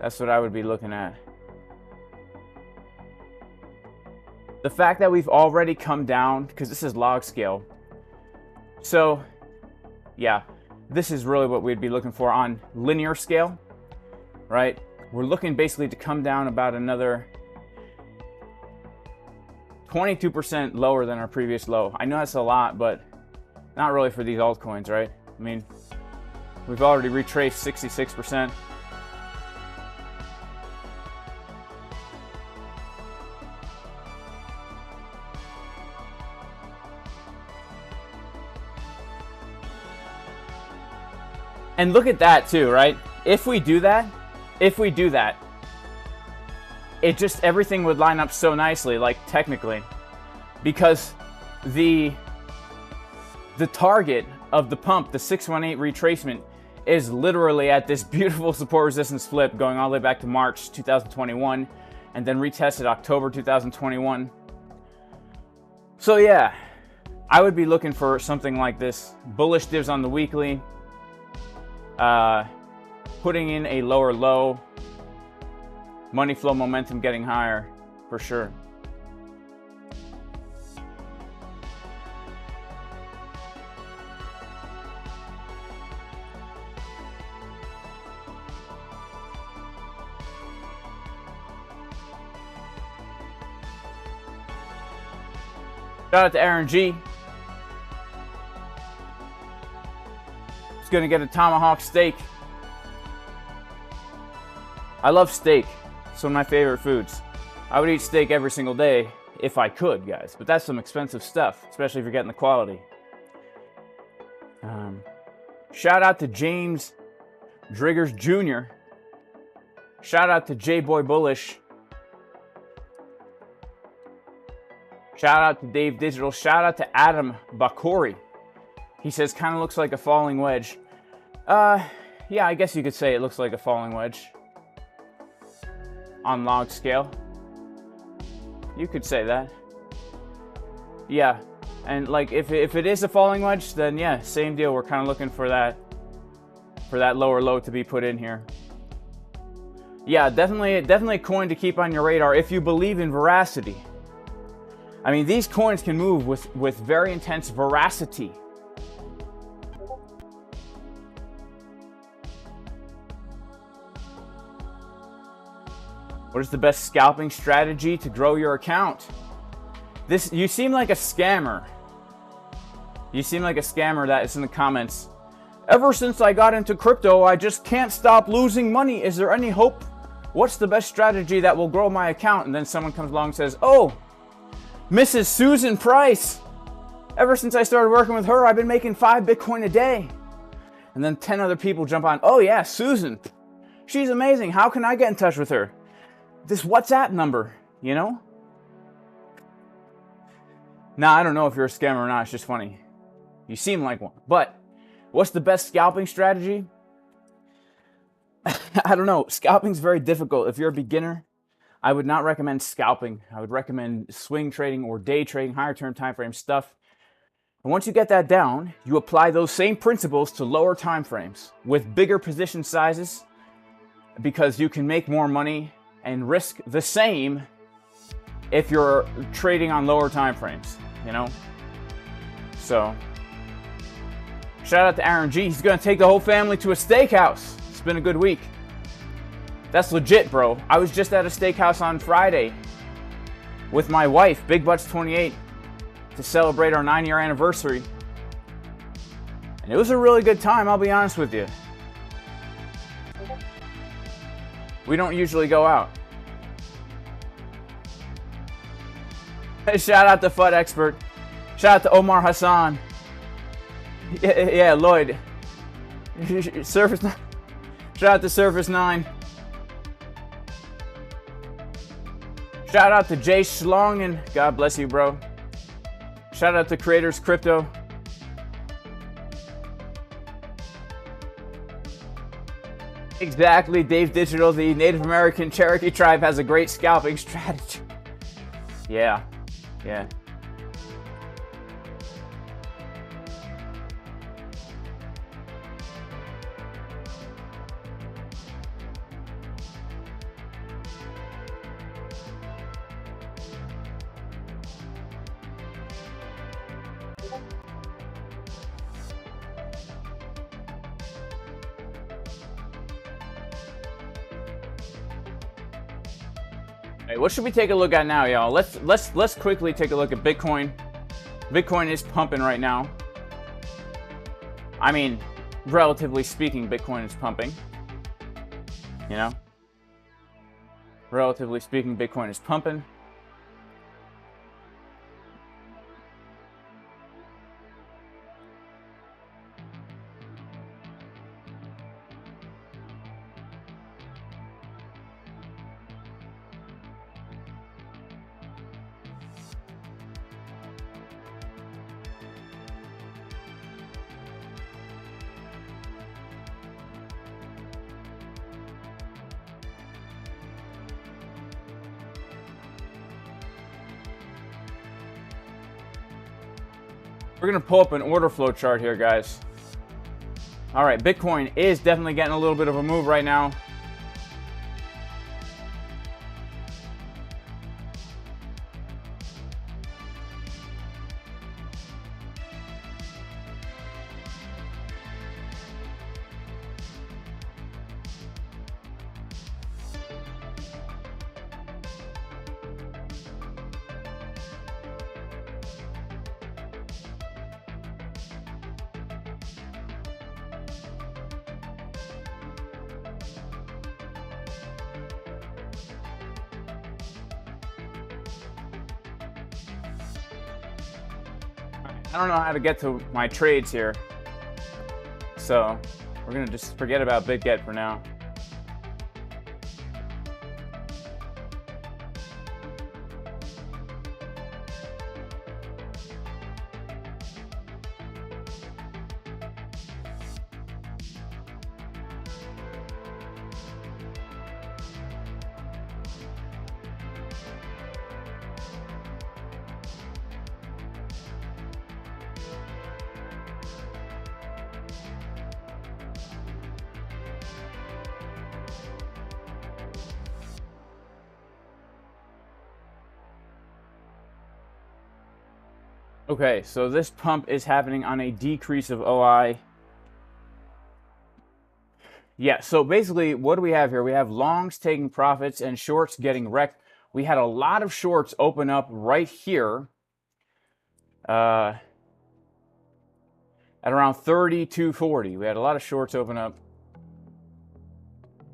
That's what I would be looking at. The fact that we've already come down, because this is log scale. So, yeah, this is really what we'd be looking for on linear scale, right? We're looking basically to come down about another 22% lower than our previous low. I know that's a lot, but not really for these altcoins, right? I mean, we've already retraced 66%. And look at that too, right? If we do that, it just, everything would line up so nicely, like technically, because the target of the pump, the 618 retracement, is literally at this beautiful support resistance flip going all the way back to March 2021 and then retested October 2021. So yeah, I would be looking for something like this. Bullish divs on the weekly, putting in a lower low, money flow momentum getting higher for sure. Shout out to Aaron G. He's gonna get a tomahawk steak. I love steak. It's one of my favorite foods. I would eat steak every single day if I could, guys. But that's some expensive stuff, especially if you're getting the quality. Shout out to James Driggers Jr. Shout out to J-Boy Bullish. Shout out to Dave Digital. Shout out to Adam Bakori. He says, kind of looks like a falling wedge. Yeah, I guess you could say it looks like a falling wedge. On log scale. You could say that. Yeah, and like if it is a falling wedge, then yeah, same deal. We're kind of looking for that lower low to be put in here. Yeah, definitely a coin to keep on your radar if you believe in Veracity. I mean, these coins can move with very intense veracity. What is the best scalping strategy to grow your account? You seem like a scammer. You seem like a scammer that is in the comments. Ever since I got into crypto, I just can't stop losing money. Is there any hope? What's the best strategy that will grow my account? And then someone comes along and says, oh, Mrs. Susan Price. Ever since I started working with her, I've been making 5 Bitcoin a day. And then 10 other people jump on, oh yeah, Susan. She's amazing. How can I get in touch with her? This WhatsApp number, you know? Nah, I don't know if you're a scammer or not. It's just funny. You seem like one. But what's the best scalping strategy? I don't know. Scalping's very difficult. If you're a beginner, I would not recommend scalping. I would recommend swing trading or day trading, higher term time frame stuff. And once you get that down, you apply those same principles to lower time frames with bigger position sizes, because you can make more money and risk the same if you're trading on lower time frames, you know? So, shout out to Aaron G. He's gonna take the whole family to a steakhouse. It's been a good week. That's legit, bro. I was just at a steakhouse on Friday with my wife, Big Butts 28, to celebrate our 9-year anniversary. And it was a really good time, I'll be honest with you. We don't usually go out. Shout out to FUD Expert. Shout out to Omar Hassan. Yeah, Lloyd. Surface 9. Shout out to Surface 9. Shout out to Jay Schlongen. God bless you, bro. Shout out to Creators Crypto. Exactly, Dave Digital. The Native American Cherokee tribe has a great scalping strategy. Yeah, yeah. Hey, what should we take a look at now, y'all? Let's quickly take a look at Bitcoin. Bitcoin is pumping right now. I mean, relatively speaking, Bitcoin is pumping. You know? Relatively speaking, Bitcoin is pumping. We're going to pull up an order flow chart here, guys. All right, Bitcoin is definitely getting a little bit of a move right now. I don't know how to get to my trades here, so we're gonna just forget about BitGet for now. Okay, so this pump is happening on a decrease of OI. Yeah, so basically, what do we have here? We have longs taking profits and shorts getting wrecked. We had a lot of shorts open up right here at around 32.40. We had a lot of shorts open up.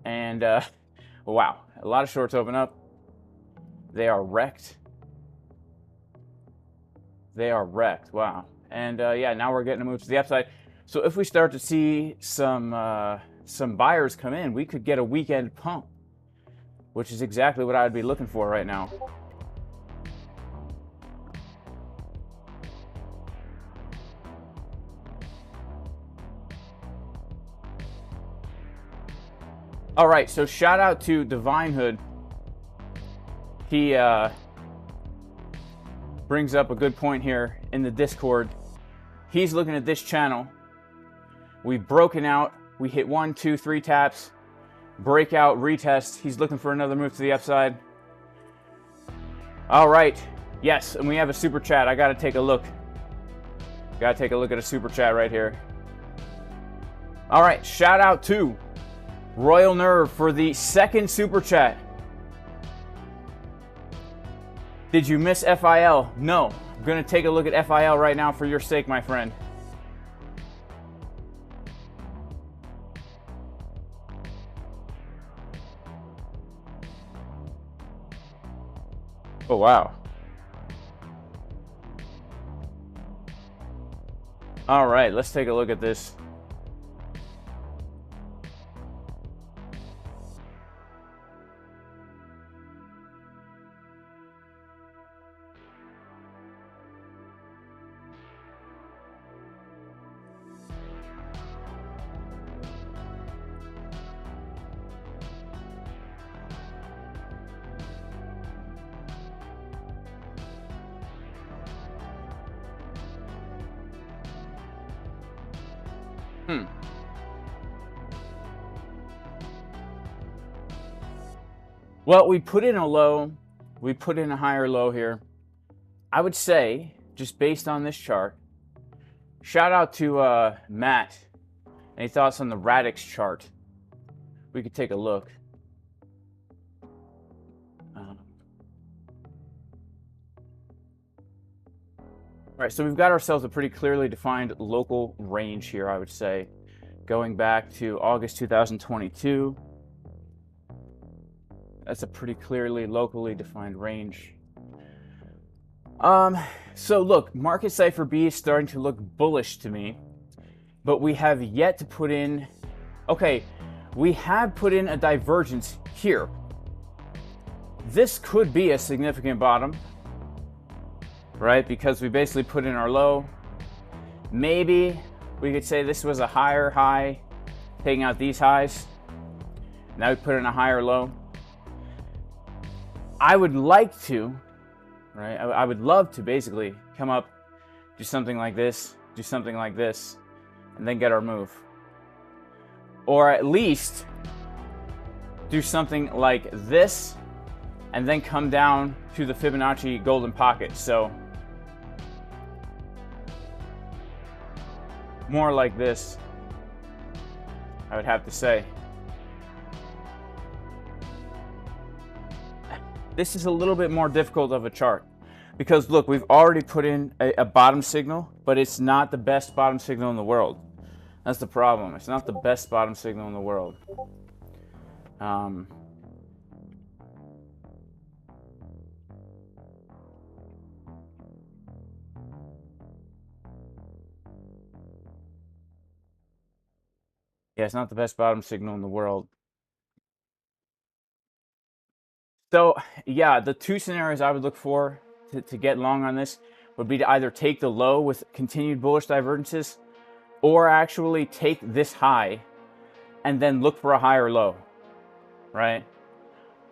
And, wow, a lot of shorts open up. They are wrecked. They are wrecked. Wow. And yeah, now we're getting a move to the upside. So if we start to see some buyers come in, we could get a weekend pump, which is exactly what I'd be looking for right now. All right, so shout out to Divine Hood. He brings up a good point here in the Discord. He's looking at this channel. We've broken out. We hit 1, 2, 3 taps. Breakout, retest. He's looking for another move to the upside. All right. Yes, and we have a super chat. I got to take a look. Got to take a look at a super chat right here. All right. Shout out to Royal Nerve for the second super chat. Did you miss FIL? No. I'm going to take a look at FIL right now for your sake, my friend. Oh, wow. All right, let's take a look at this. Well, we put in a low, we put in a higher low here. I would say, just based on this chart, shout out to Matt. Any thoughts on the Radix chart? We could take a look. All right, so we've got ourselves a pretty clearly defined local range here, I would say, going back to August 2022. That's a pretty clearly locally defined range. So look, market Cipher B is starting to look bullish to me, but we have yet to put in, okay, we have put in a divergence here. This could be a significant bottom, right? Because we basically put in our low. Maybe we could say this was a higher high, taking out these highs. Now we put in a higher low. I would like to, right? I would love to basically come up, do something like this, do something like this, and then get our move. Or at least do something like this, and then come down to the Fibonacci golden pocket. So more like this, I would have to say. This is a little bit more difficult of a chart because look, we've already put in a bottom signal, but it's not the best bottom signal in the world. That's the problem. It's not the best bottom signal in the world. Yeah, it's not the best bottom signal in the world. So yeah, the two scenarios I would look for to get long on this would be to either take the low with continued bullish divergences, or actually take this high and then look for a higher low, right?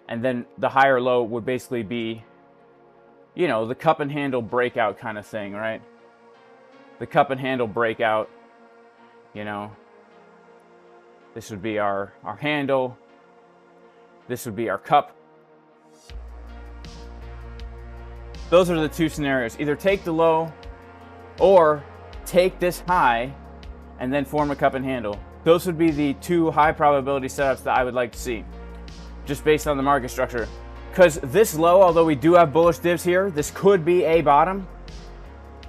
And then the higher low would basically be, you know, the cup and handle breakout kind of thing, right? The cup and handle breakout, you know, this would be our handle, this would be our cup. Those are the two scenarios. Either take the low or take this high and then form a cup and handle. Those would be the two high probability setups that I would like to see, just based on the market structure. Because this low, although we do have bullish divs here, this could be a bottom,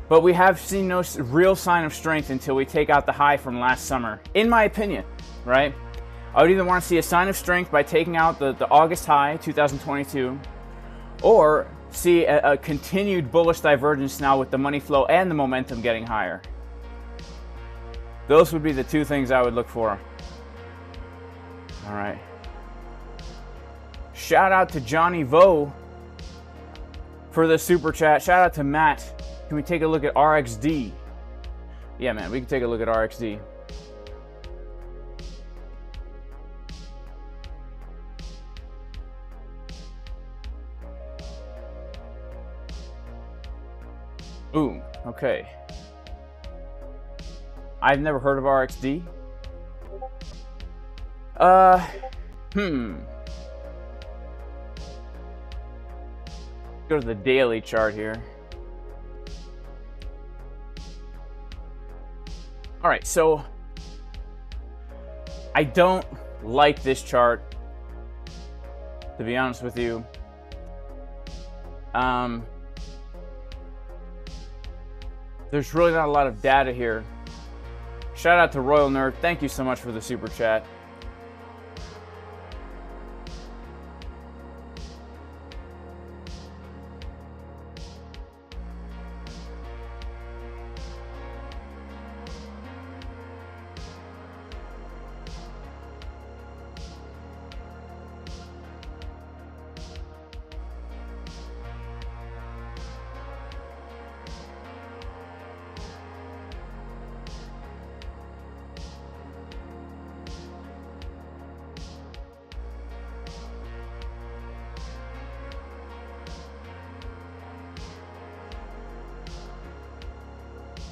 but we have seen no real sign of strength until we take out the high from last summer, in my opinion, right? I would either want to see a sign of strength by taking out the August high, 2022, or see a continued bullish divergence now with the money flow and the momentum getting higher. Those would be the two things I would look for. All right. Shout out to Johnny Vo for the super chat. Shout out to Matt. Can we take a look at RXD? Yeah, man, we can take a look at RXD. Ooh, okay. I've never heard of RXD. Go to the daily chart here. All right, so I don't like this chart, to be honest with you. There's really not a lot of data here. Shout out to Royal Nerd. Thank you so much for the super chat.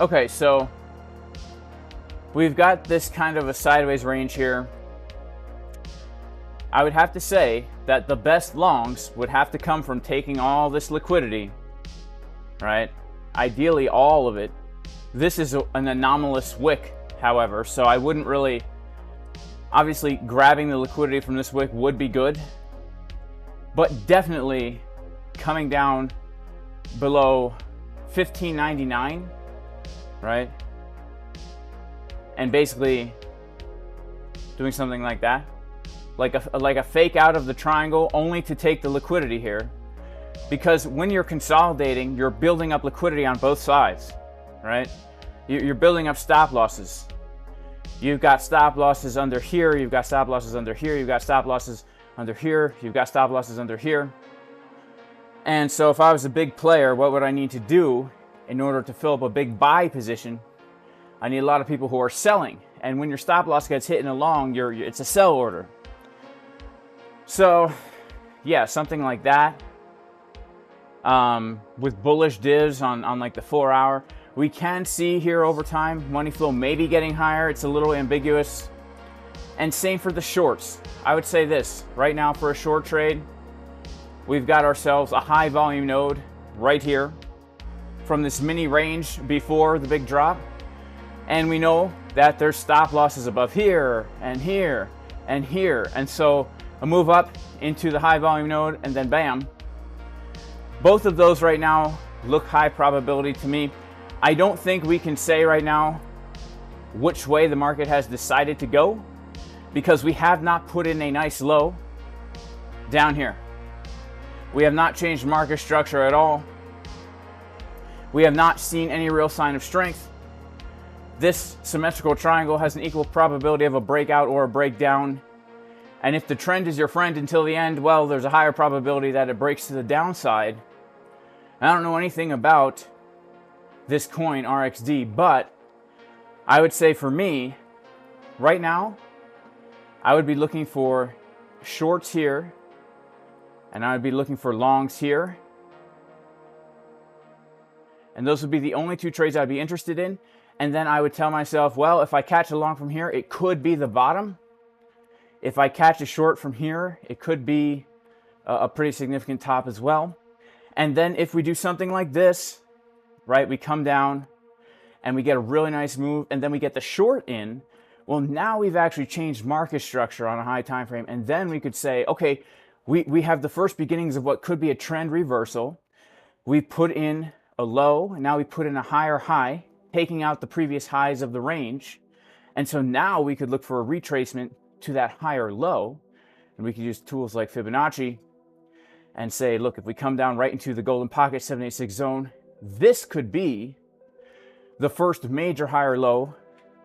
Okay, so we've got this kind of a sideways range here. I would have to say that the best longs would have to come from taking all this liquidity, right? Ideally, all of it. This is an anomalous wick, however, so I wouldn't really... Obviously, grabbing the liquidity from this wick would be good, but definitely coming down below 15.99, right? And basically doing something like that. Like a fake out of the triangle only to take the liquidity here. Because when you're consolidating, you're building up liquidity on both sides, right? You're building up stop losses. You've got stop losses under here, you've got stop losses under here, you've got stop losses under here, you've got stop losses under here. And so if I was a big player, what would I need to do in order to fill up a big buy position? I need a lot of people who are selling. And when your stop loss gets hit in a long, it's a sell order. So, yeah, something like that. With bullish divs on like the 4 hour. We can see here over time, money flow may be getting higher. It's a little ambiguous. And same for the shorts. I would say this, right now for a short trade, we've got ourselves a high volume node right here from this mini range before the big drop. And we know that there's stop losses above here and here and here. And so a move up into the high volume node and then bam. Both of those right now look high probability to me. I don't think we can say right now which way the market has decided to go because we have not put in a nice low down here. We have not changed market structure at all. We have not seen any real sign of strength. This symmetrical triangle has an equal probability of a breakout or a breakdown. And if the trend is your friend until the end, well, there's a higher probability that it breaks to the downside. I don't know anything about this coin, RXD, but I would say for me, right now, I would be looking for shorts here, and I would be looking for longs here. And those would be the only two trades I'd be interested in. And then I would tell myself, well, if I catch a long from here, it could be the bottom. If I catch a short from here, it could be a pretty significant top as well. And then if we do something like this, right, we come down and we get a really nice move and then we get the short in, well, now we've actually changed market structure on a high time frame. And then we could say, okay, we have the first beginnings of what could be a trend reversal. We put in a low, and now we put in a higher high, taking out the previous highs of the range. And so now we could look for a retracement to that higher low. And we could use tools like Fibonacci and say, look, if we come down right into the golden pocket 786 zone, this could be the first major higher low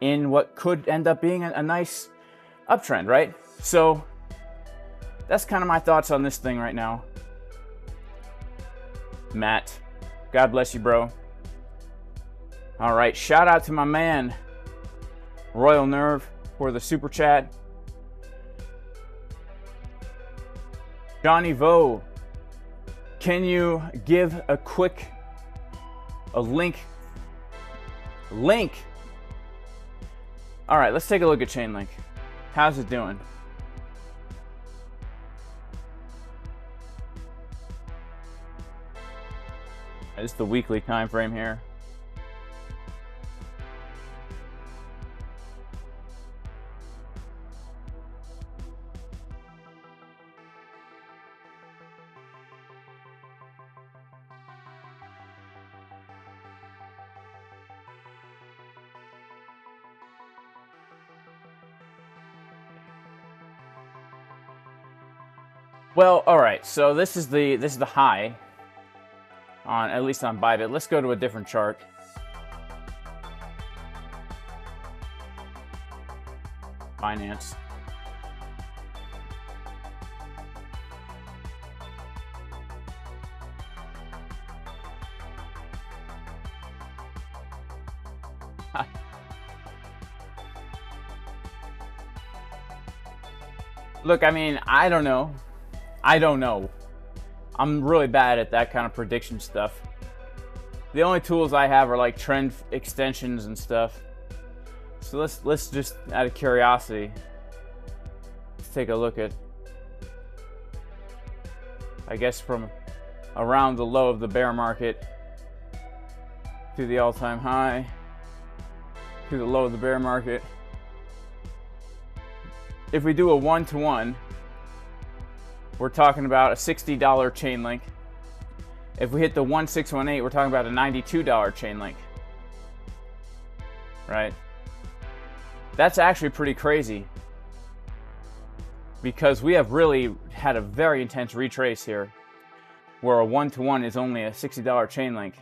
in what could end up being a nice uptrend, right? So that's kind of my thoughts on this thing right now. Matt, God bless you, bro. All right, shout out to my man, Royal Nerve, for the super chat. Johnny Vo, can you give a quick link? All right, let's take a look at Chainlink. How's it doing? This is the weekly time frame here. Well, all right. So this is the high on, at least on Bybit. Let's go to a different chart. Finance. Look, I mean, I don't know. I'm really bad at that kind of prediction stuff. The only tools I have are like trend extensions and stuff. So let's just, out of curiosity, let's take a look at, I guess, from around the low of the bear market to the all-time high to the low of the bear market. If we do a 1-to-1, we're talking about a $60 Chainlink. If we hit the 1618, we're talking about a $92 Chainlink. Right? That's actually pretty crazy, because we have really had a very intense retrace here, where a 1-to-1 is only a $60 Chainlink.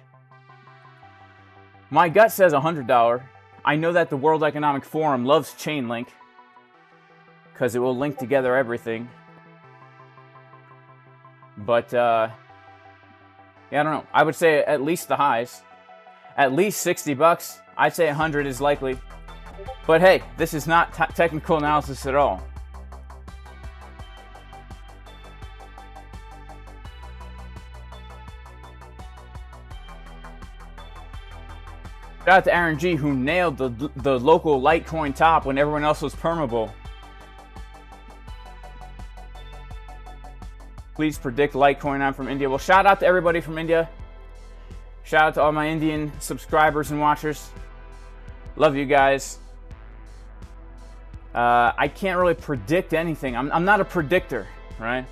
My gut says $100. I know that the World Economic Forum loves Chainlink because it will link together everything. But, yeah, I don't know. I would say at least the highs. At least 60 bucks. I'd say 100 is likely. But hey, this is not technical analysis at all. Shout out to Aaron G, who nailed the local Litecoin top when everyone else was permable. Please predict Litecoin. I'm from India. Well, shout out to everybody from India. Shout out to all my Indian subscribers and watchers. Love you guys. I can't really predict anything. I'm not a predictor, right?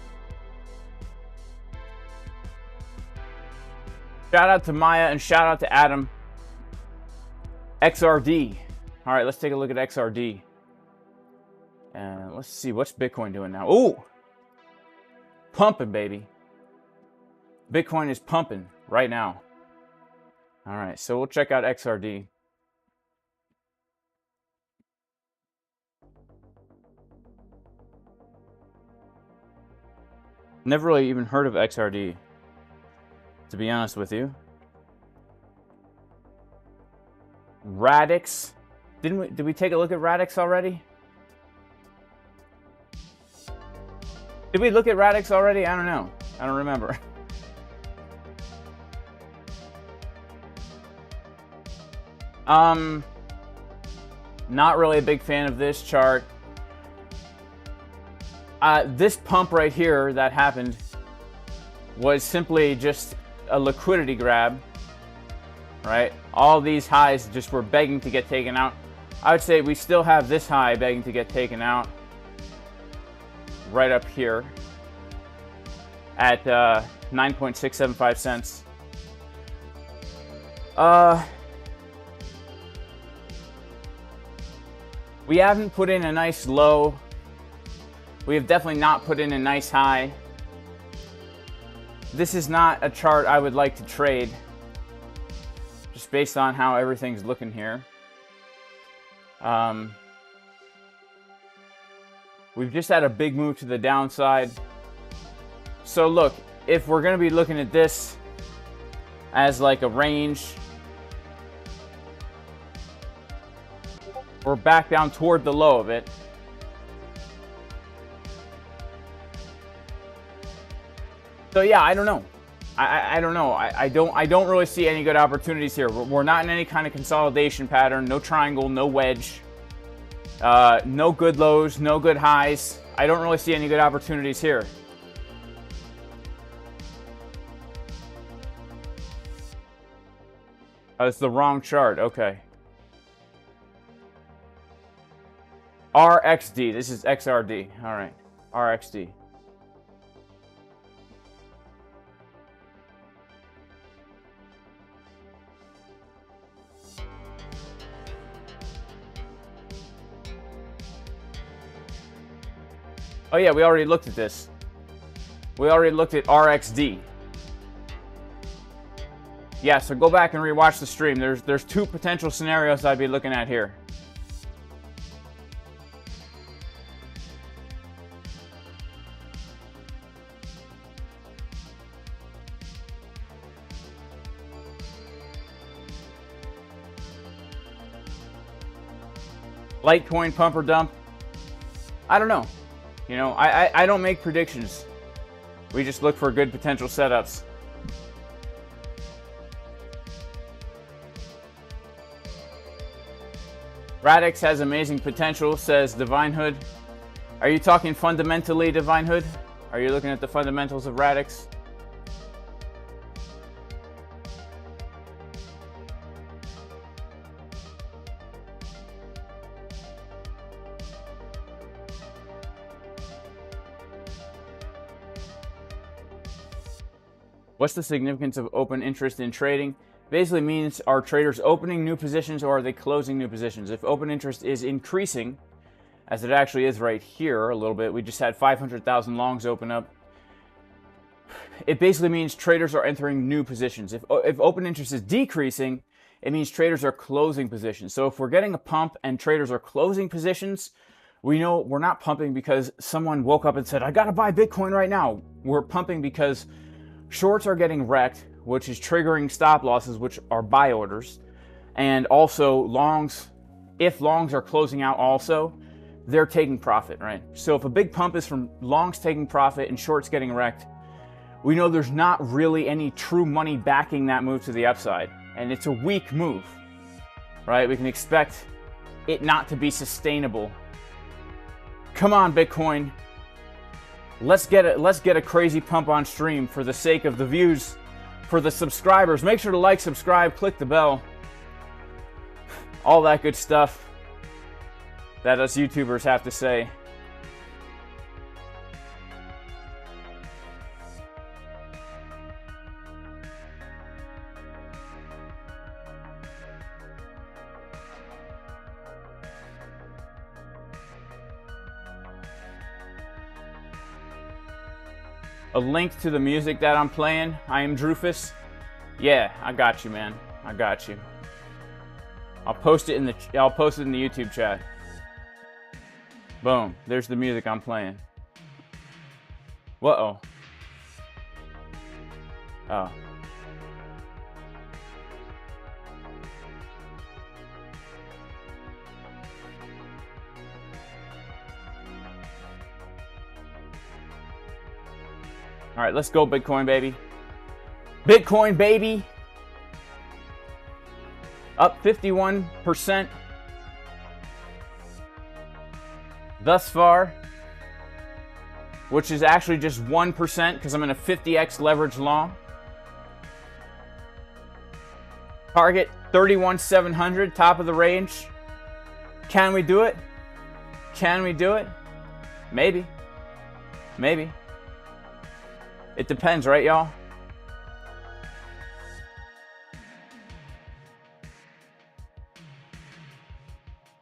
Shout out to Maya and shout out to Adam. XRD. All right, let's take a look at XRD. Let's see, what's Bitcoin doing now? Ooh, pumping, baby. Bitcoin is pumping right now. All right, so we'll check out XRD. Never really even heard of XRD, to be honest with you. Radix. Did we take a look at Radix already? Did we look at Radix already? I don't know. I don't remember. Not really a big fan of this chart. This pump right here that happened was simply just a liquidity grab, right? All these highs just were begging to get taken out. I would say we still have this high begging to get taken out right up here at 9.675 cents. We haven't put in a nice low. We have definitely not put in a nice high. This is not a chart I would like to trade, just based on how everything's looking here. We've just had a big move to the downside. So look, if we're going to be looking at this as like a range, we're back down toward the low of it. So yeah, I don't know. I don't know. I don't really see any good opportunities here. We're not in any kind of consolidation pattern. No triangle, no wedge. No good lows, no good highs. I don't really see any good opportunities here. Oh, it's the wrong chart. Okay. RXD. This is XRD. All right. RXD. Oh yeah, we already looked at this. We already looked at RXD. Yeah, so go back and rewatch the stream. There's two potential scenarios I'd be looking at here. Litecoin pump or dump? I don't know. You know, I don't make predictions. We just look for good potential setups. Radix has amazing potential, says Divine Hood. Are you talking fundamentally, Divine Hood? Are you looking at the fundamentals of Radix? What's the significance of open interest in trading? Basically means, are traders opening new positions or are they closing new positions? If open interest is increasing, as it actually is right here a little bit, we just had 500,000 longs open up. It basically means traders are entering new positions. If open interest is decreasing, it means traders are closing positions. So if we're getting a pump and traders are closing positions, we know we're not pumping because someone woke up and said, I gotta buy Bitcoin right now. We're pumping because shorts are getting wrecked, which is triggering stop losses, which are buy orders. And also longs, if longs are closing out also, they're taking profit, right? So if a big pump is from longs taking profit and shorts getting wrecked, we know there's not really any true money backing that move to the upside. And it's a weak move, right? We can expect it not to be sustainable. Come on, Bitcoin. Let's get a crazy pump on stream for the sake of the views, for the subscribers. Make sure to like, subscribe, click the bell. All that good stuff that us YouTubers have to say. A link to the music that I'm playing. I am Drufus. Yeah, I got you, man. I got you. I'll post it in the YouTube chat. Boom. There's the music I'm playing. Whoa. Oh. All right, let's go, Bitcoin, baby. Bitcoin, baby. Up 51% thus far, which is actually just 1% because I'm in a 50x leverage long. Target 31,700, top of the range. Can we do it? Can we do it? Maybe. Maybe. It depends, right, y'all?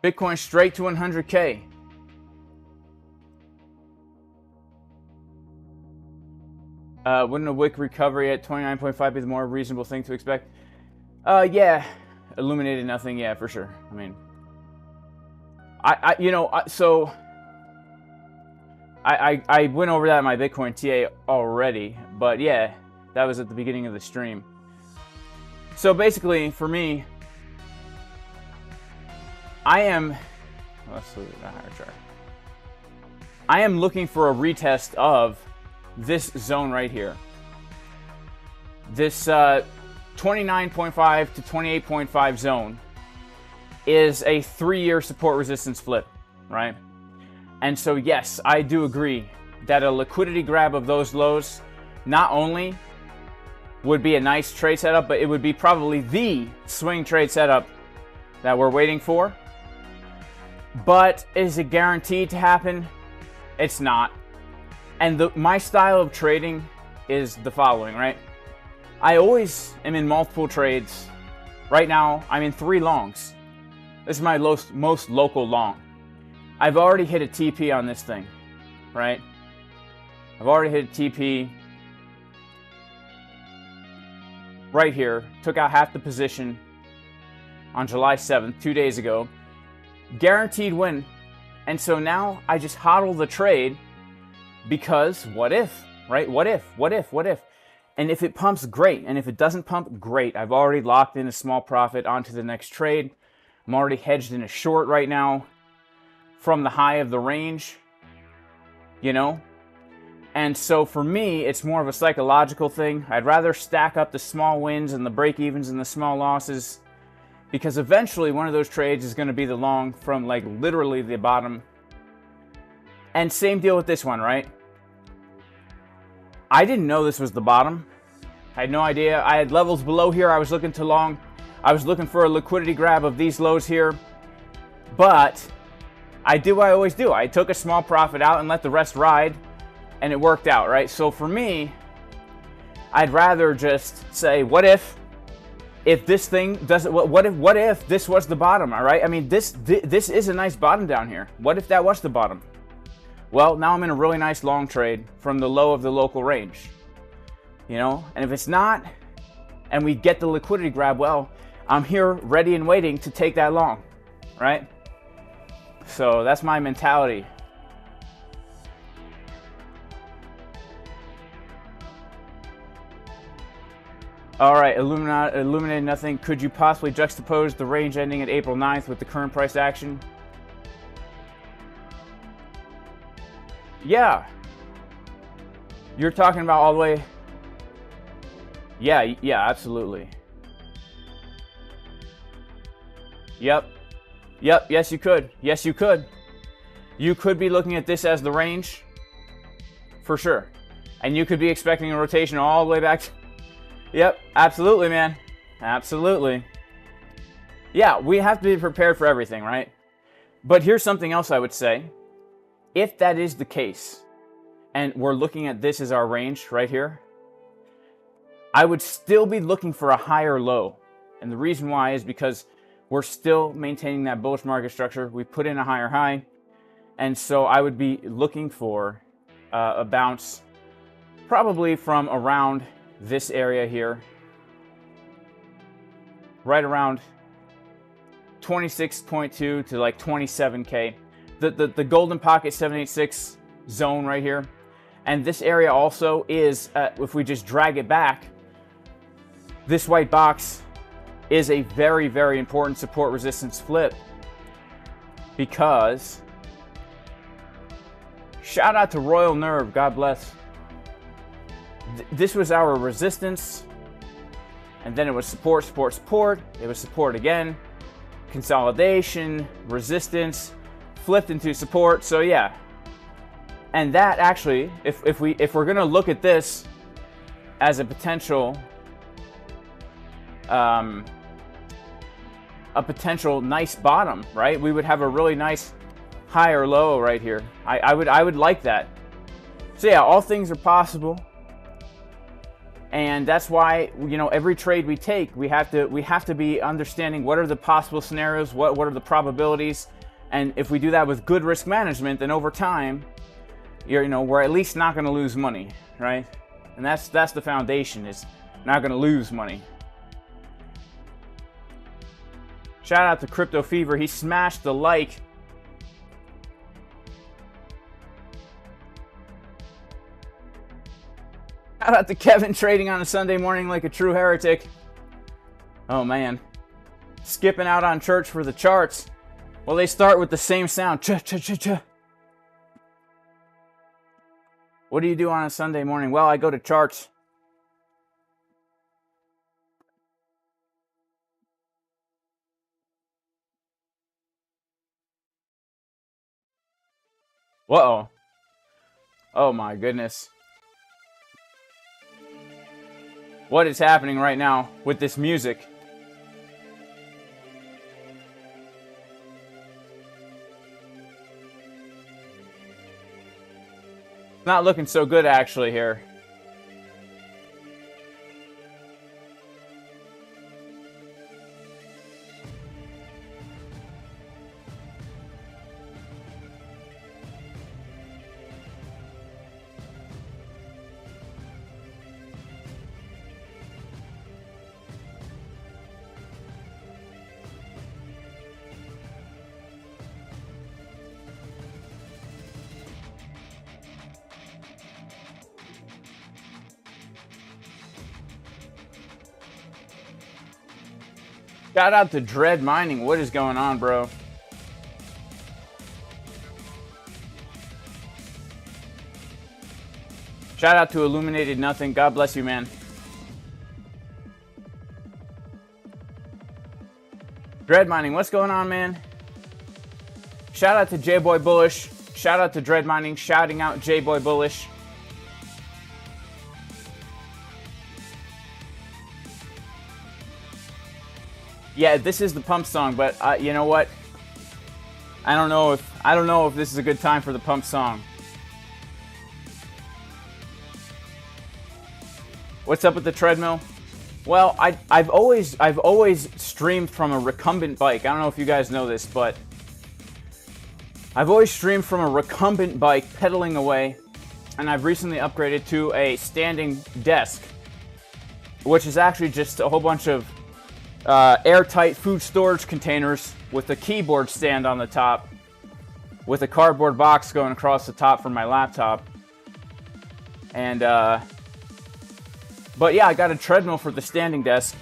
Bitcoin straight to 100K. Wouldn't a wick recovery at 29.5 be the more reasonable thing to expect? Yeah. Illuminated nothing, yeah, for sure. I mean, I went over that in my Bitcoin TA already, but yeah, that was at the beginning of the stream. So basically, for me, I am looking for a retest of this zone right here. This 29.5 to 28.5 zone is a 3-year support resistance flip, right? And so yes, I do agree that a liquidity grab of those lows not only would be a nice trade setup, but it would be probably the swing trade setup that we're waiting for. But is it guaranteed to happen? It's not. And my style of trading is the following, right? I always am in multiple trades. Right now, I'm in 3 longs. This is my most local long. I've already hit a TP on this thing, right? I've already hit a TP right here. Took out half the position on July 7th, 2 days ago. Guaranteed win. And so now I just hodl the trade because what if, right? What if? And if it pumps, great. And if it doesn't pump, great. I've already locked in a small profit onto the next trade. I'm already hedged in a short right now from the high of the range, you know? And so for me, it's more of a psychological thing. I'd rather stack up the small wins and the break-evens and the small losses because eventually one of those trades is going to be the long from like literally the bottom. And same deal with this one, right? I didn't know this was the bottom. I had no idea. I had levels below here. I was looking to long. I was looking for a liquidity grab of these lows here. But I did what I always do. I took a small profit out and let the rest ride. And it worked out, right? So for me, I'd rather just say, what if this thing doesn't, what if this was the bottom, all right? I mean, this is a nice bottom down here. What if that was the bottom? Well, now I'm in a really nice long trade from the low of the local range, you know? And if it's not, and we get the liquidity grab, well, I'm here ready and waiting to take that long, right? So that's my mentality. All right, Illuminate Nothing. Could you possibly juxtapose the range ending at April 9th with the current price action? Yeah. You're talking about all the way. Yeah, absolutely. Yep, yes you could. Yes, you could. You could be looking at this as the range, for sure. And you could be expecting a rotation all the way back to... Yep, absolutely, man. Absolutely. Yeah, we have to be prepared for everything, right? But here's something else I would say. If that is the case, and we're looking at this as our range right here, I would still be looking for a higher low. And the reason why is because we're still maintaining that bullish market structure. We put in a higher high. And so I would be looking for a bounce probably from around this area here, right around 26.2 to like 27K. The golden pocket 786 zone right here. And this area also is, if we just drag it back, this white box is a very, very important support resistance flip, because shout out to Royal Nerve, God bless. This was our resistance, and then it was support, support, support. It was support again, consolidation, resistance, flipped into support. So yeah, and that actually, if we're gonna look at this as a potential nice bottom, right? We would have a really nice higher low right here. I would like that. So yeah, all things are possible. And that's why, you know, every trade we take, we have to be understanding what are the possible scenarios, what are the probabilities, and if we do that with good risk management, then over time, you know, we're at least not going to lose money, right? And that's the foundation, is not going to lose money. Shout out to Crypto Fever. He smashed the like. Shout out to Kevin, trading on a Sunday morning like a true heretic. Oh man. Skipping out on church for the charts. Well, they start with the same sound. Cha-cha-cha-cha. What do you do on a Sunday morning? Well, I go to charts. Uh-oh. Oh my goodness. What is happening right now with this music? Not looking so good actually here. Shout out to Dread Mining. What is going on, bro? Shout out to Illuminated Nothing. God bless you, man. Dread Mining, what's going on, man? Shout out to J-Boy Bullish. Shout out to Dread Mining. Shouting out J-Boy Bullish. Yeah, this is the pump song, but you know what? I don't know if this is a good time for the pump song. What's up with the treadmill? Well, I've always streamed from a recumbent bike. I don't know if you guys know this, but I've always streamed from a recumbent bike pedaling away, and I've recently upgraded to a standing desk, which is actually just a whole bunch of airtight food storage containers with a keyboard stand on the top, with a cardboard box going across the top for my laptop. And but yeah, I got a treadmill for the standing desk,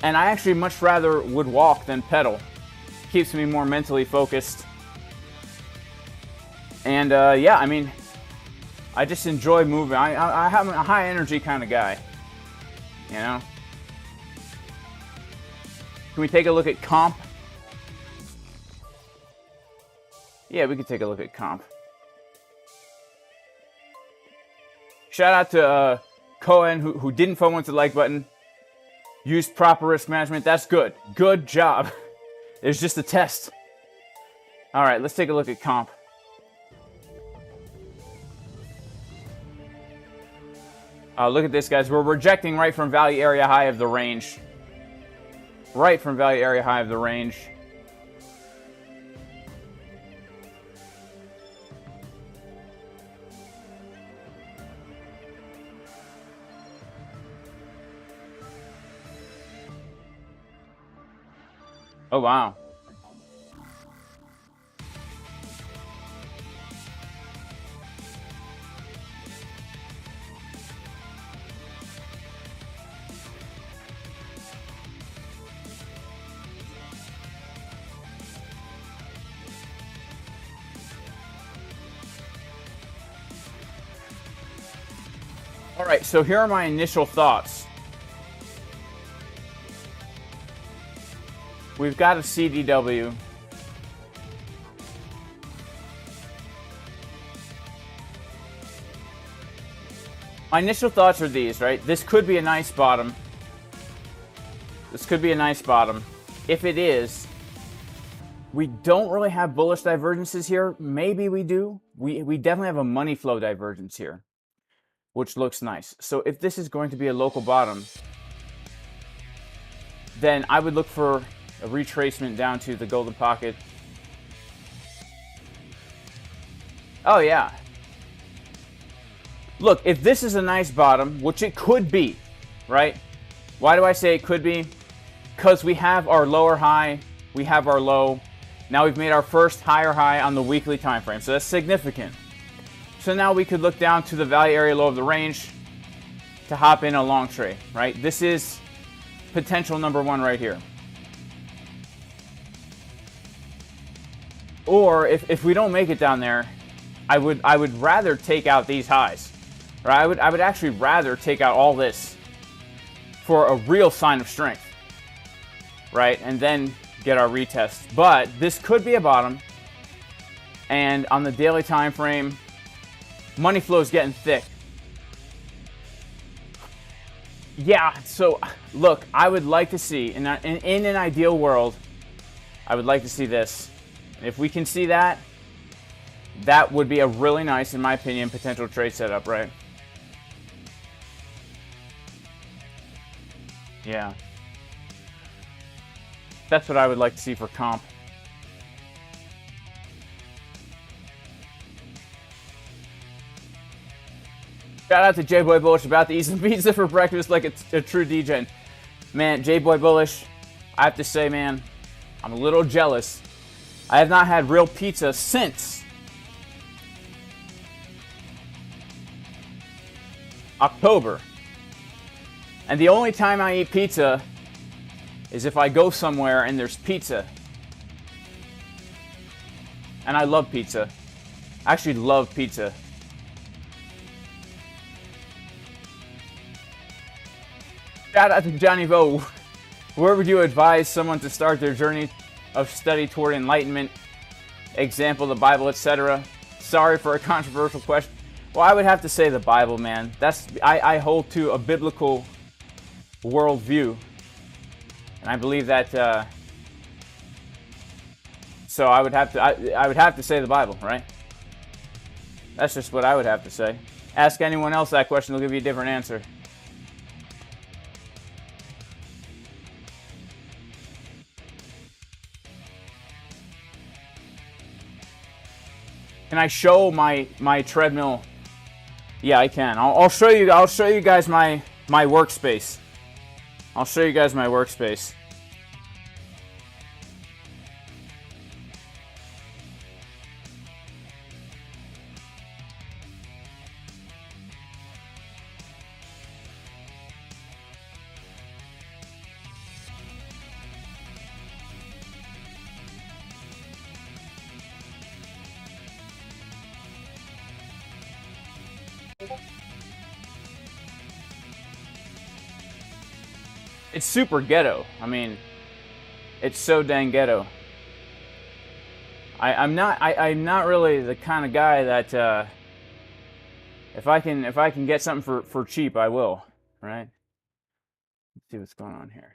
and I actually much rather would walk than pedal. Keeps me more mentally focused. And yeah, I mean, I just enjoy moving. I'm a high energy kind of guy, you know. Can we take a look at comp? Yeah, we could take a look at comp. Shout out to Cohen, who didn't FOMO into the like button. Used proper risk management. That's good. Good job. It was just a test. All right, let's take a look at comp. Look at this, guys. We're rejecting right from value area high of the range. Right from value area high of the range. Oh, wow. All right, so here are my initial thoughts. We've got a CDW. My initial thoughts are these, right? This could be a nice bottom. This could be a nice bottom. If it is, we don't really have bullish divergences here. Maybe we do. We definitely have a money flow divergence here, which looks nice. So if this is going to be a local bottom, then I would look for a retracement down to the golden pocket. Oh yeah. Look, if this is a nice bottom, which it could be, right? Why do I say it could be? Because we have our lower high, we have our low. Now we've made our first higher high on the weekly time frame, so that's significant. So now we could look down to the value area low of the range to hop in a long trade, right? This is potential number one right here. Or if we don't make it down there, I would rather take out these highs. Or I would actually rather take out all this for a real sign of strength, right? And then get our retest. But this could be a bottom, and on the daily time frame, money flow is getting thick. Yeah, so look, I would like to see, in an ideal world, I would like to see this. If we can see that, that would be a really nice, in my opinion, potential trade setup, right? Yeah. That's what I would like to see for comp. Shout out to J-Boy Bullish about to eat some pizza for breakfast like a true DJ. Man, J-Boy Bullish, I have to say, man, I'm a little jealous. I have not had real pizza since October. And the only time I eat pizza is if I go somewhere and there's pizza. And I love pizza. I actually love pizza. Shout out to Johnny Vo. Where would you advise someone to start their journey of study toward enlightenment? Example, the Bible, etc. Sorry for a controversial question. Well, I would have to say the Bible, man. I hold to a biblical worldview, and I believe that. So I would have to say the Bible, right? That's just what I would have to say. Ask anyone else that question; they'll give you a different answer. Can I show my treadmill? Yeah, I can. I'll show you. I'll show you guys my workspace. I'll show you guys my workspace. It's super ghetto. I mean, it's so dang ghetto. I'm not really the kind of guy that if I can get something for cheap, I will. Right? Let's see what's going on here.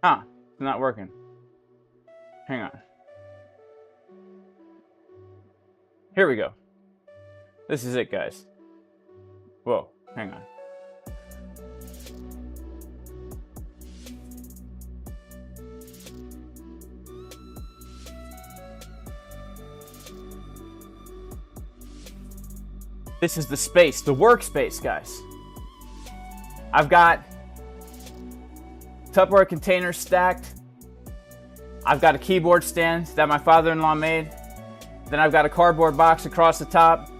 Huh, it's not working. Hang on. Here we go. This is it, guys. Whoa, hang on. This is the space, the workspace, guys. I've got Tupperware containers stacked. I've got a keyboard stand that my father-in-law made. Then I've got a cardboard box across the top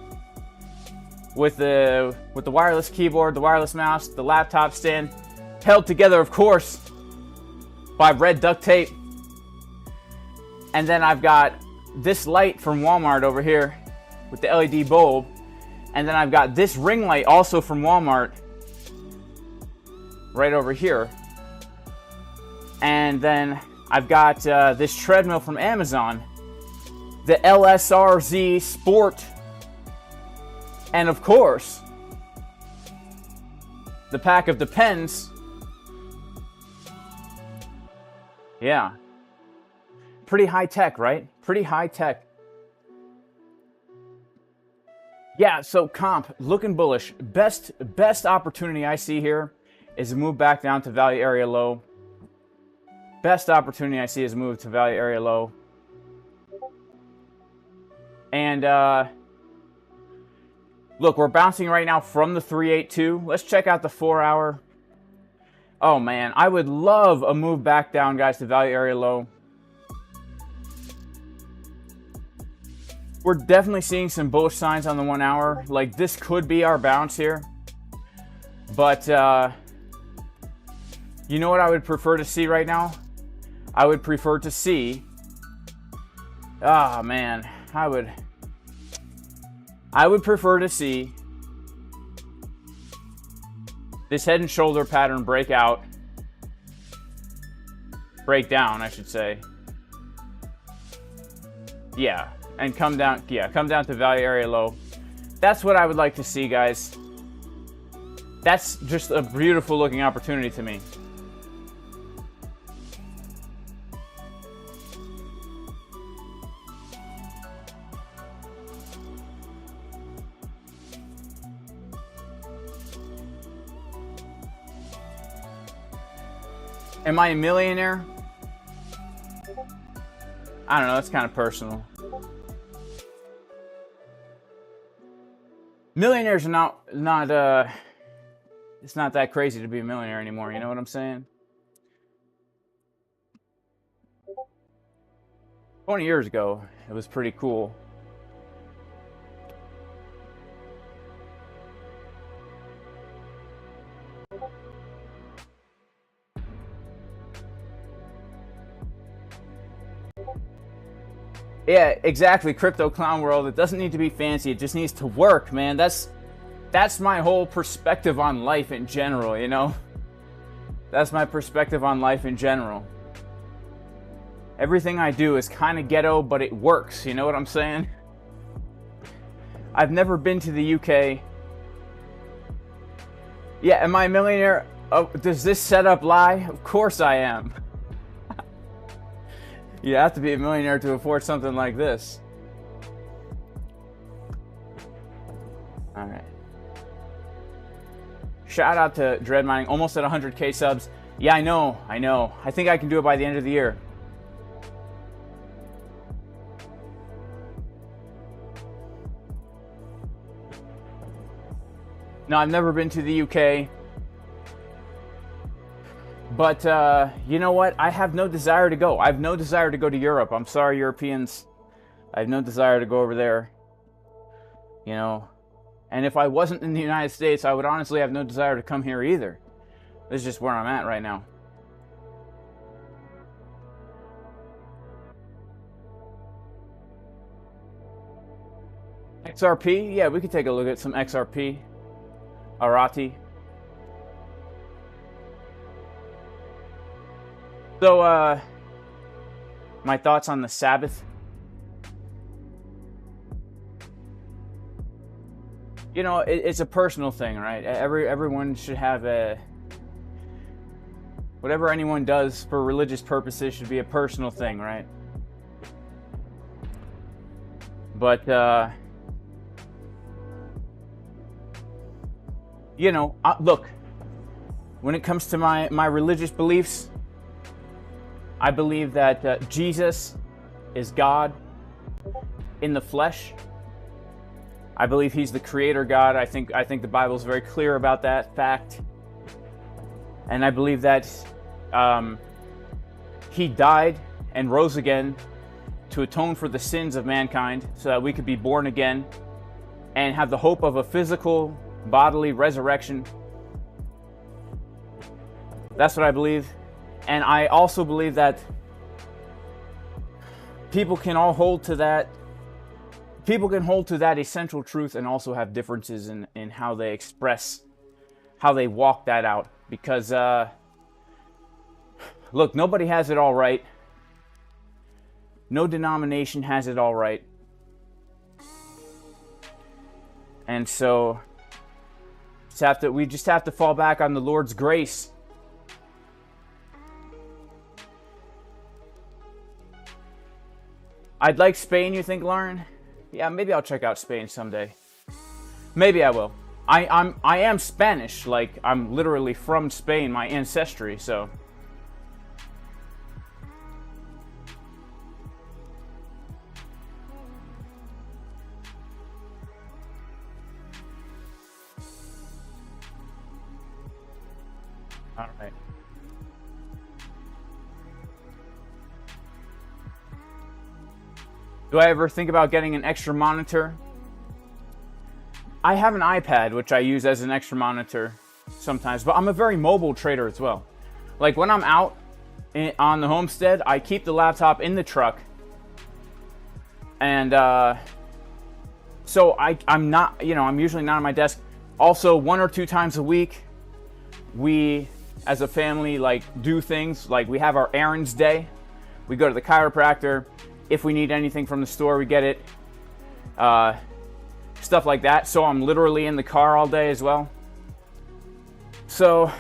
with the wireless keyboard, the wireless mouse, the laptop stand, held together, of course, by red duct tape. And then I've got this light from Walmart over here with the LED bulb. And then I've got this ring light also from Walmart right over here. And then I've got this treadmill from Amazon, the LSRZ Sport, and of course, the pack of Depends. Yeah. Pretty high tech, right? Pretty high tech. Yeah, so comp, looking bullish. Best opportunity I see here is to move back down to value area low. Best opportunity I see is move to value area low. And look, we're bouncing right now from the 382. Let's check out the 4 hour. Oh man, I would love a move back down, guys, to value area low. We're definitely seeing some bullish signs on the 1 hour. Like, this could be our bounce here. But you know what I would prefer to see right now? I would prefer to see, man, I would prefer to see this head and shoulder pattern break down, I should say. Yeah, and come down to value area low. That's what I would like to see, guys. That's just a beautiful looking opportunity to me. Am I a millionaire? I don't know, it's kind of personal. Millionaires are not it's not that crazy to be a millionaire anymore, you know what I'm saying? 20 years ago, it was pretty cool. Yeah, exactly, Crypto Clown World. It doesn't need to be fancy. It just needs to work, man. That's my whole perspective on life in general, you know? That's my perspective on life in general. Everything I do is kind of ghetto, but it works, you know what I'm saying? I've never been to the UK. Yeah, am I a millionaire? Oh, does this setup lie? Of course I am. You have to be a millionaire to afford something like this. All right. Shout out to Dread Mining, almost at 100K subs. Yeah, I know. I think I can do it by the end of the year. No, I've never been to the UK. But you know what? I have no desire to go. I have no desire to go to Europe. I'm sorry, Europeans. I have no desire to go over there. You know. And if I wasn't in the United States, I would honestly have no desire to come here either. This is just where I'm at right now. XRP? Yeah, we could take a look at some XRP. Arati. So, my thoughts on the Sabbath. You know, it's a personal thing, right? Everyone should have a... Whatever anyone does for religious purposes should be a personal thing, right? But, you know, look, when it comes to my religious beliefs, I believe that Jesus is God in the flesh. I believe he's the creator God. I think the Bible is very clear about that fact. And I believe that he died and rose again to atone for the sins of mankind so that we could be born again and have the hope of a physical, bodily resurrection. That's what I believe. And I also believe that people can all hold to that. People can hold to that essential truth and also have differences in how they express, how they walk that out. Because, look, nobody has it all right. No denomination has it all right. And so, we just have to fall back on the Lord's grace. I'd like Spain, you think, Lauren? Yeah, maybe I'll check out Spain someday. Maybe I will. I am Spanish, like I'm literally from Spain, my ancestry, so. All right. Do I ever think about getting an extra monitor? I have an iPad, which I use as an extra monitor sometimes, but I'm a very mobile trader as well. Like when I'm out on the homestead, I keep the laptop in the truck. And so I'm not, you know, I'm usually not on my desk. Also, 1 or 2 times a week, we as a family like do things like we have our errands day. We go to the chiropractor. If we need anything from the store, we get it. Stuff like that. So I'm literally in the car all day as well. So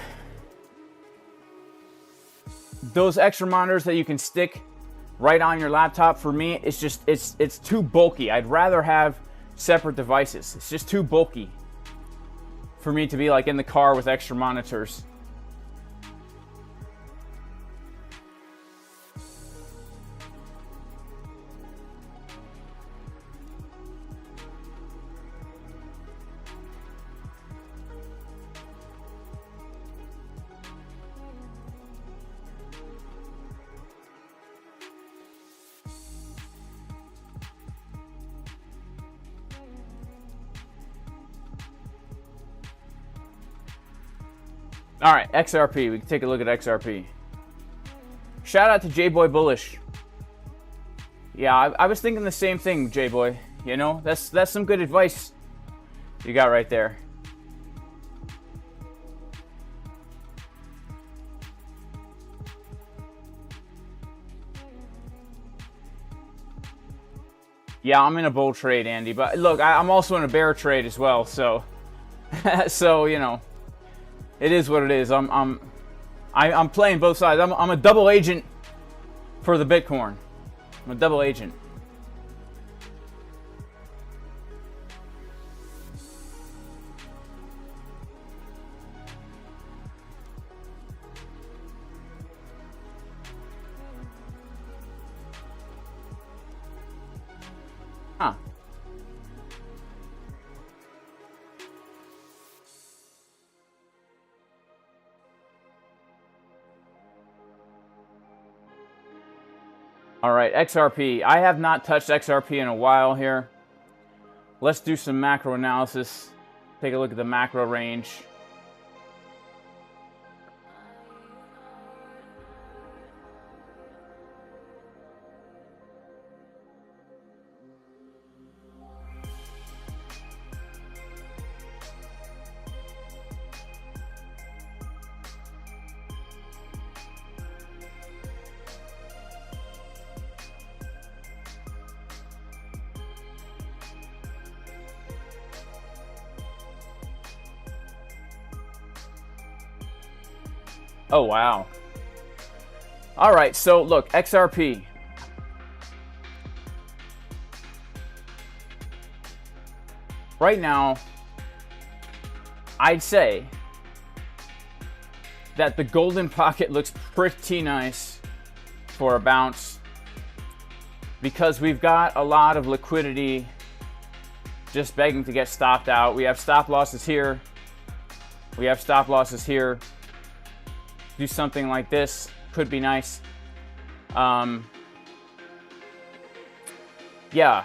those extra monitors that you can stick right on your laptop, for me, it's just, it's too bulky. I'd rather have separate devices. It's just too bulky for me to be like in the car with extra monitors. All right, XRP. We can take a look at XRP. Shout out to J-Boy Bullish. Yeah, I was thinking the same thing, J-Boy. You know, that's some good advice you got right there. Yeah, I'm in a bull trade, Andy. But look, I'm also in a bear trade as well. So, so you know, it is what it is. I'm playing both sides. I'm a double agent for the Bitcoin. I'm a double agent. Huh. All right, XRP. I have not touched XRP in a while here. Let's do some macro analysis. Take a look at the macro range. Oh, wow. All right, so look, XRP. Right now, I'd say that the golden pocket looks pretty nice for a bounce because we've got a lot of liquidity just begging to get stopped out. We have stop losses here. We have stop losses here. Do something like this could be nice. Yeah,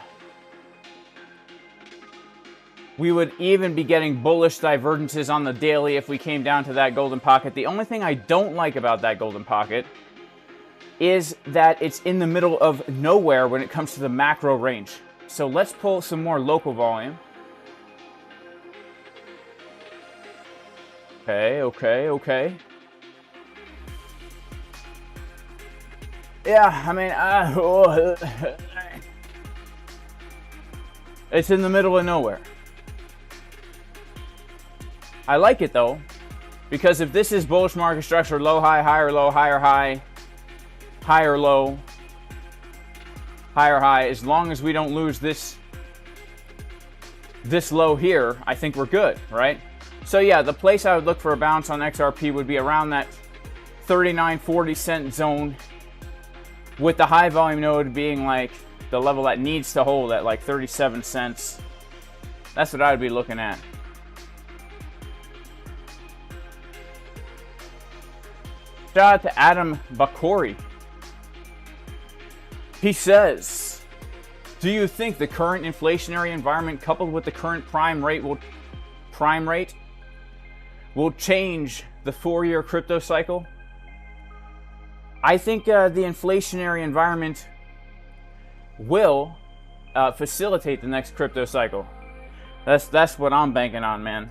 we would even be getting bullish divergences on the daily if we came down to that golden pocket. The only thing I don't like about that golden pocket is that it's in the middle of nowhere when it comes to the macro range. So let's pull some more local volume. Okay. Yeah, I mean, it's in the middle of nowhere. I like it though, because if this is bullish market structure, low, high, higher, low, higher, high, higher, low, higher, high, as long as we don't lose this low here, I think we're good, right? So yeah, the place I would look for a bounce on XRP would be around that 39-40 cent zone, with the high volume node being like the level that needs to hold at like 37 cents. That's what I would be looking at. Shout out to Adam Bakori. He says, do you think the current inflationary environment coupled with the current prime rate will change the 4-year crypto cycle? I think the inflationary environment will facilitate the next crypto cycle. That's what I'm banking on, man.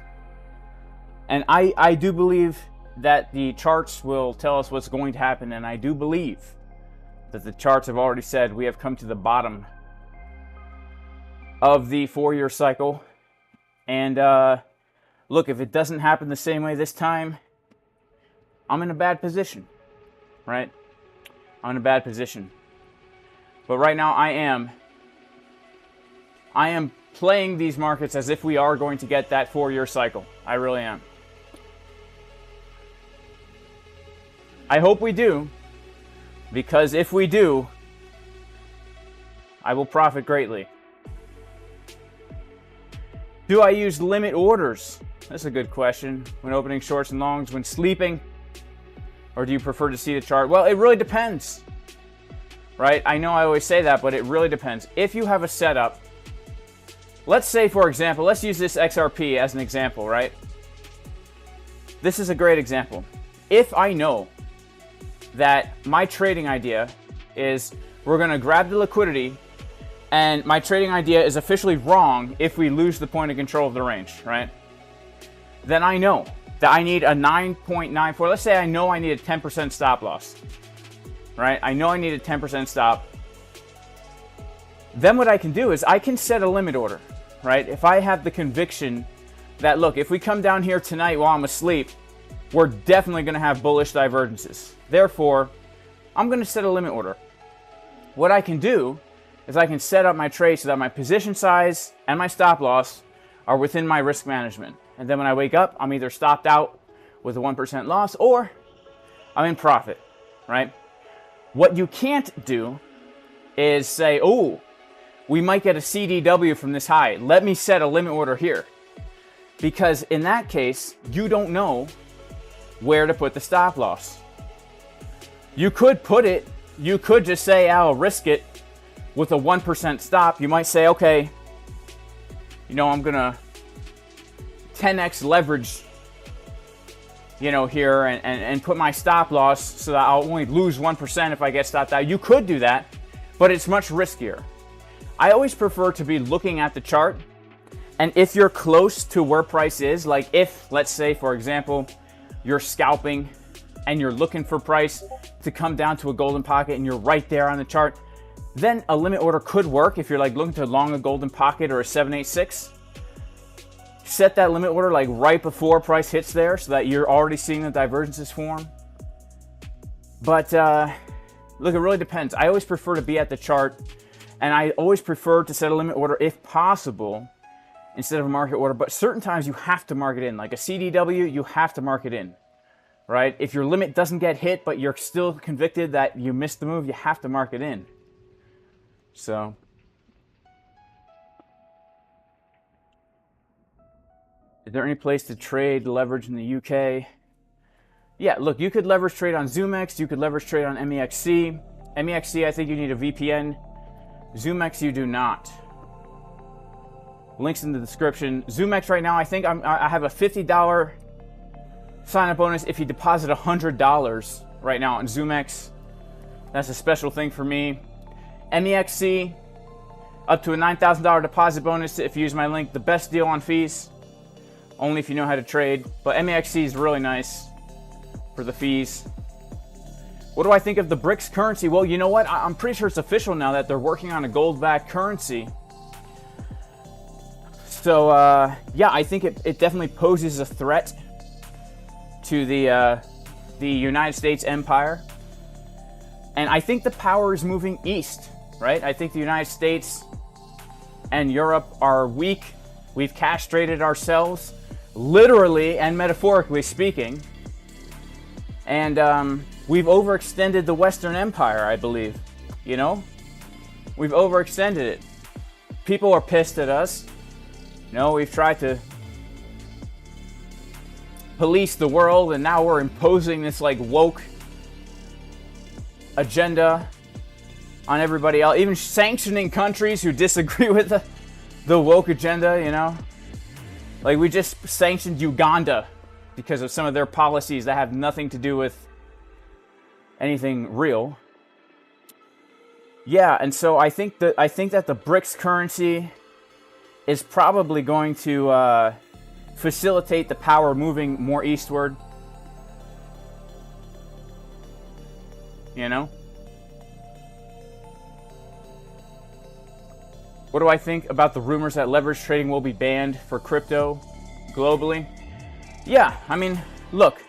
And I do believe that the charts will tell us what's going to happen, and I do believe that the charts have already said we have come to the bottom of the 4-year cycle. And look, if it doesn't happen the same way this time, I'm in a bad position, right? I'm in a bad position. But right now I am playing these markets as if we are going to get that 4-year cycle. I really am. I hope we do, because if we do, I will profit greatly. Do I use limit orders? That's a good question. When opening shorts and longs, when sleeping? Or do you prefer to see the chart? Well, it really depends, right? I know I always say that, but it really depends. If you have a setup, let's say, for example, let's use this XRP as an example, right? This is a great example. If I know that my trading idea is we're going to grab the liquidity, and my trading idea is officially wrong if we lose the point of control of the range, right? Then I know that I need a 9.94. Let's say I know I need a 10% stop loss, right? I know I need a 10% stop. Then what I can do is I can set a limit order, right? If I have the conviction that, look, if we come down here tonight while I'm asleep, we're definitely going to have bullish divergences. Therefore, I'm going to set a limit order. What I can do is I can set up my trade so that my position size and my stop loss are within my risk management. And then when I wake up, I'm either stopped out with a 1% loss or I'm in profit, right? What you can't do is say, oh, we might get a CDW from this high. Let me set a limit order here. Because in that case, you don't know where to put the stop loss. You could just say, I'll risk it with a 1% stop. You might say, okay, you know, I'm going to 10x leverage, you know, here and put my stop loss so that I'll only lose 1% if I get stopped out. You could do that, but it's much riskier. I always prefer to be looking at the chart, and if you're close to where price is, like if, let's say, for example, you're scalping and you're looking for price to come down to a golden pocket and you're right there on the chart, then a limit order could work. If you're like looking to long a golden pocket or a 786, set that limit order like right before price hits there so that you're already seeing the divergences form. But look, it really depends. I always prefer to be at the chart, and I always prefer to set a limit order if possible instead of a market order. But certain times you have to mark it in. Like a CDW, you have to mark it in, right? If your limit doesn't get hit, but you're still convicted that you missed the move, you have to mark it in. So, is there any place to trade leverage in the UK? Yeah, look, you could leverage trade on ZOOMEX. You could leverage trade on MEXC. MEXC, I think you need a VPN. ZOOMEX, you do not. Links in the description. ZOOMEX right now, I think I have a $50 sign-up bonus if you deposit $100 right now on ZOOMEX. That's a special thing for me. MEXC, up to a $9,000 deposit bonus if you use my link. The best deal on fees, only if you know how to trade. But MEXC is really nice for the fees. What do I think of the BRICS currency? Well, you know what? I'm pretty sure it's official now that they're working on a gold-backed currency. So, yeah, I think it definitely poses a threat to the United States empire. And I think the power is moving east, right? I think the United States and Europe are weak. We've castrated ourselves, literally and metaphorically speaking. And we've overextended the Western Empire, I believe. You know? We've overextended it. People are pissed at us. You know, we've tried to police the world, and now we're imposing this like woke agenda on everybody else, even sanctioning countries who disagree with the woke agenda, you know? Like, we just sanctioned Uganda because of some of their policies that have nothing to do with anything real. Yeah, and so I think that the BRICS currency is probably going to facilitate the power moving more eastward. You know? What do I think about the rumors that leverage trading will be banned for crypto globally? Yeah, I mean, look,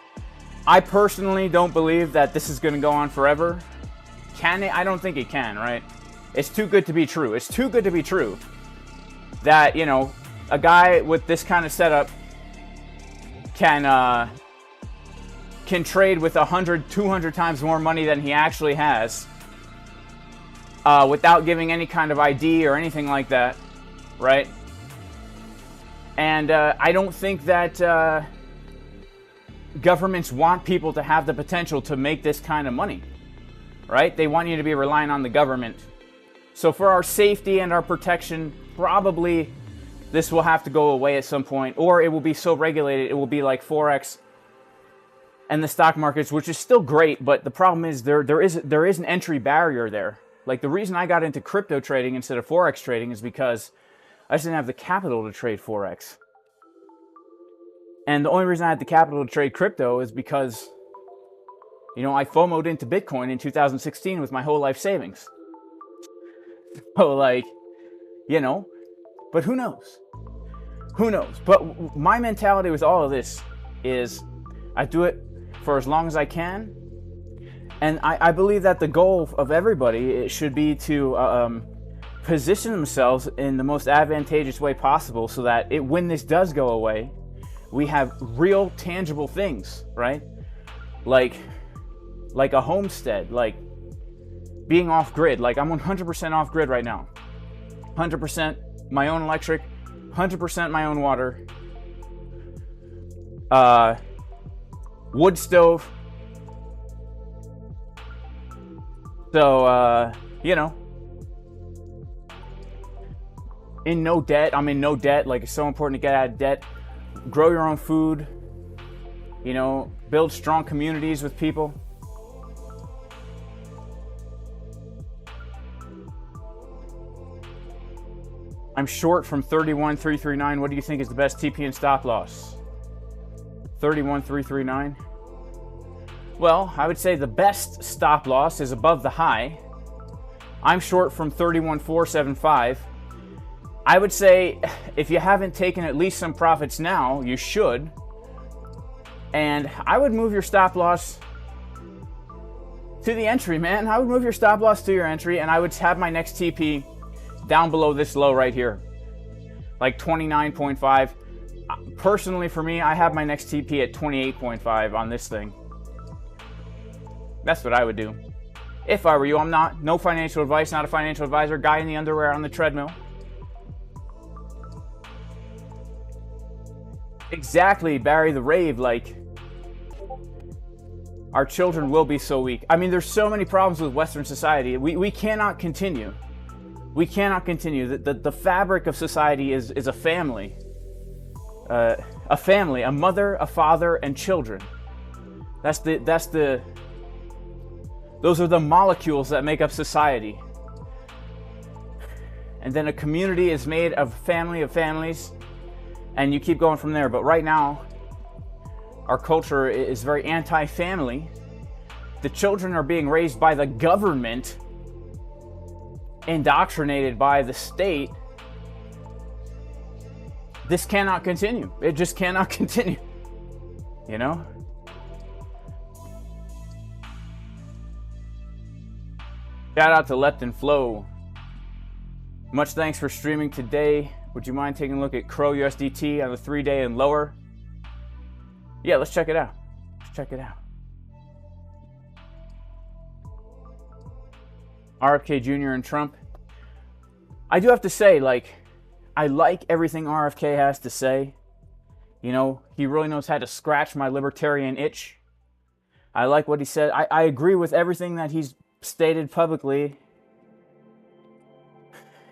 I personally don't believe that this is going to go on forever. Can it? I don't think it can, right? It's too good to be true. It's too good to be true that, you know, a guy with this kind of setup can trade with 100, 200 times more money than he actually has without giving any kind of ID or anything like that, right? And I don't think that governments want people to have the potential to make this kind of money, right? They want you to be relying on the government. So for our safety and our protection, probably this will have to go away at some point, or it will be so regulated, it will be like Forex, and the stock markets, which is still great, but the problem is there is an entry barrier there. Like, the reason I got into crypto trading instead of Forex trading is because I just didn't have the capital to trade Forex. And the only reason I had the capital to trade crypto is because, you know, I FOMO'd into Bitcoin in 2016 with my whole life savings. So, like, you know, but who knows? Who knows? But my mentality with all of this is I do it for as long as I can. And I believe that the goal of everybody, it should be to position themselves in the most advantageous way possible so that when this does go away, we have real tangible things, right? Like a homestead, like being off grid. Like, I'm 100% off grid right now. 100% my own electric, 100% my own water. Wood stove. So, you know, in no debt. I'm in no debt. Like, it's so important to get out of debt. Grow your own food. You know, build strong communities with people. I'm short from 31,339. What do you think is the best TP and stop loss? 31,339. Well, I would say the best stop loss is above the high. I'm short from 31,475. I would say if you haven't taken at least some profits now, you should. And I would move your stop loss to the entry, man. I would move your stop loss to your entry, and I would have my next TP down below this low right here, like 29.5. Personally, for me, I have my next TP at 28.5 on this thing. That's what I would do if I were you. I'm not. No financial advice, not a financial advisor. Guy in the underwear on the treadmill. Exactly, Barry the Rave. Like, our children will be so weak. I mean, there's so many problems with Western society. We cannot continue. We cannot continue. The fabric of society is a family. A family, a mother, a father, and children. Those are the molecules that make up society. And then a community is made of family of families, and you keep going from there. But right now, our culture is very anti-family. The children are being raised by the government, indoctrinated by the state. This cannot continue. It just cannot continue. You know? Shout out to Left and Flow. Much thanks for streaming today. Would you mind taking a look at Crow USDT on the 3-day and lower? Yeah, let's check it out. Let's check it out. RFK Jr. and Trump. I do have to say, like, I like everything RFK has to say. You know, he really knows how to scratch my libertarian itch. I like what he said. I agree with everything that he's stated publicly,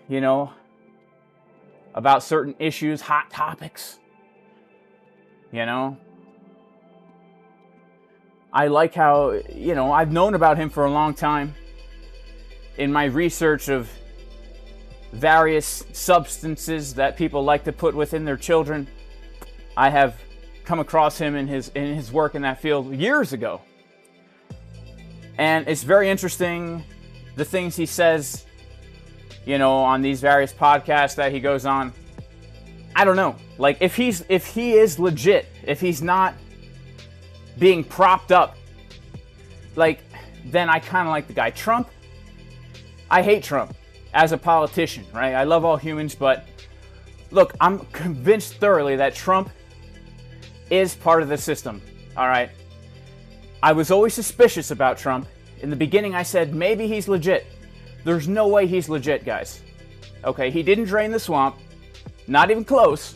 you know, about certain issues, hot topics. You know, I like how, you know, I've known about him for a long time. In my research of various substances that people like to put within their children, I have come across him in his work in that field years ago. And it's very interesting, the things he says, you know, on these various podcasts that he goes on. I don't know. Like, if he is legit, if he's not being propped up, like, then I kind of like the guy. Trump, I hate Trump as a politician, right? I love all humans, but look, I'm convinced thoroughly that Trump is part of the system, all right? I was always suspicious about Trump. In the beginning, I said, maybe he's legit. There's no way he's legit, guys. Okay, he didn't drain the swamp. Not even close.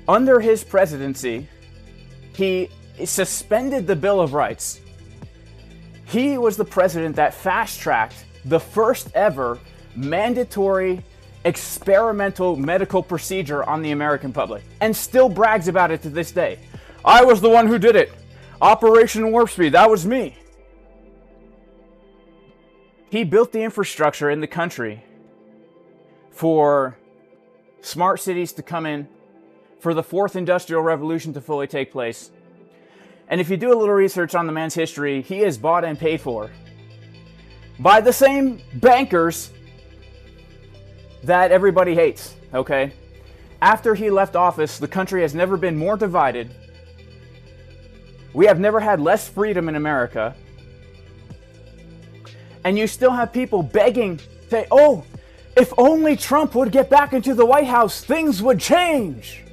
Under his presidency, he suspended the Bill of Rights. He was the president that fast-tracked the first ever mandatory experimental medical procedure on the American public, and still brags about it to this day. I was the one who did it. Operation Warp Speed, that was me. He built the infrastructure in the country for smart cities to come in, for the fourth industrial revolution to fully take place. And if you do a little research on the man's history, he is bought and paid for by the same bankers that everybody hates, okay? After he left office, the country has never been more divided. We have never had less freedom in America. And you still have people begging, say, oh, if only Trump would get back into the White House, things would change.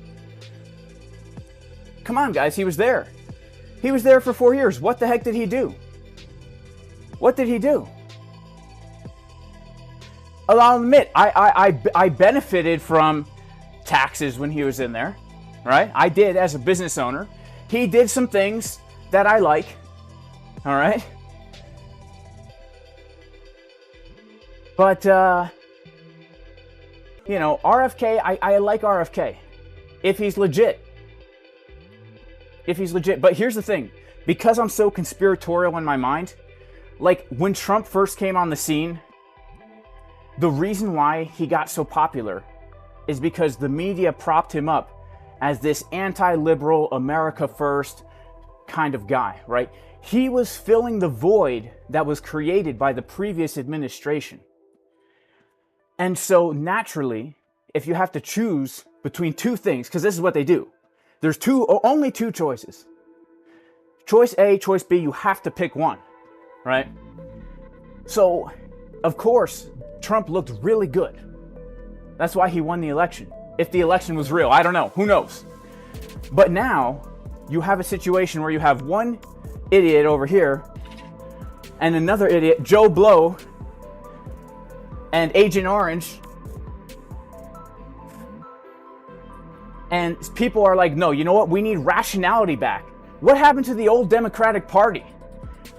Come on, guys, he was there. He was there for 4 years. What the heck did he do? What did he do? I'll admit, I benefited from taxes when he was in there, right? I did as a business owner. He did some things that I like, all right? But, you know, RFK, I like RFK. If he's legit. If he's legit. But here's the thing. Because I'm so conspiratorial in my mind, like when Trump first came on the scene, the reason why he got so popular is because the media propped him up as this anti-liberal, America first kind of guy, right? He was filling the void that was created by the previous administration. And so naturally, if you have to choose between two things, because this is what they do, there's only two choices. Choice A, choice B, you have to pick one, right? So, of course, Trump looked really good. That's why he won the election. If the election was real, I don't know, who knows? But now, you have a situation where you have one idiot over here, and another idiot, Joe Blow, and Agent Orange, and people are like, no, you know what? We need rationality back. What happened to the old Democratic Party?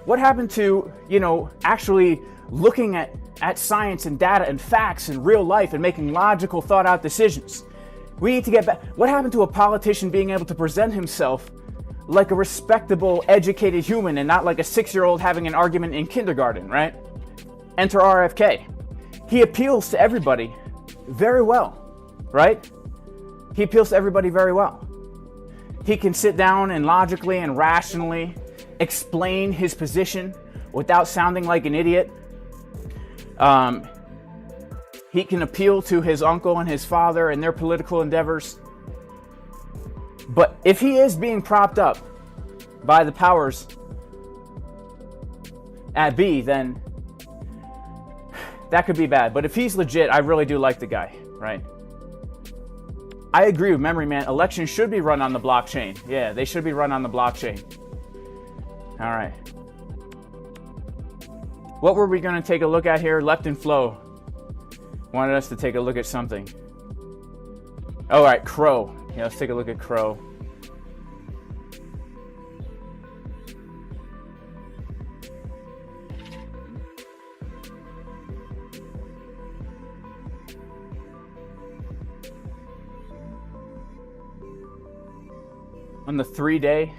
What happened to, you know, actually looking at science and data and facts and real life and making logical, thought-out decisions? We need to get back. What happened to a politician being able to present himself like a respectable, educated human and not like a 6-year-old having an argument in kindergarten, right? Enter RFK. He appeals to everybody very well, right? He appeals to everybody very well. He can sit down and logically and rationally explain his position without sounding like an idiot. He can appeal to his uncle and his father and their political endeavors. But if he is being propped up by the powers at B, then that could be bad. But if he's legit, I really do like the guy, right? I agree with Memory Man. Elections should be run on the blockchain. Yeah, they should be run on the blockchain. All right. What were we going to take a look at here? Left and Flow wanted us to take a look at something. All right, Crow. Yeah, let's take a look at Crow. On the 3-day.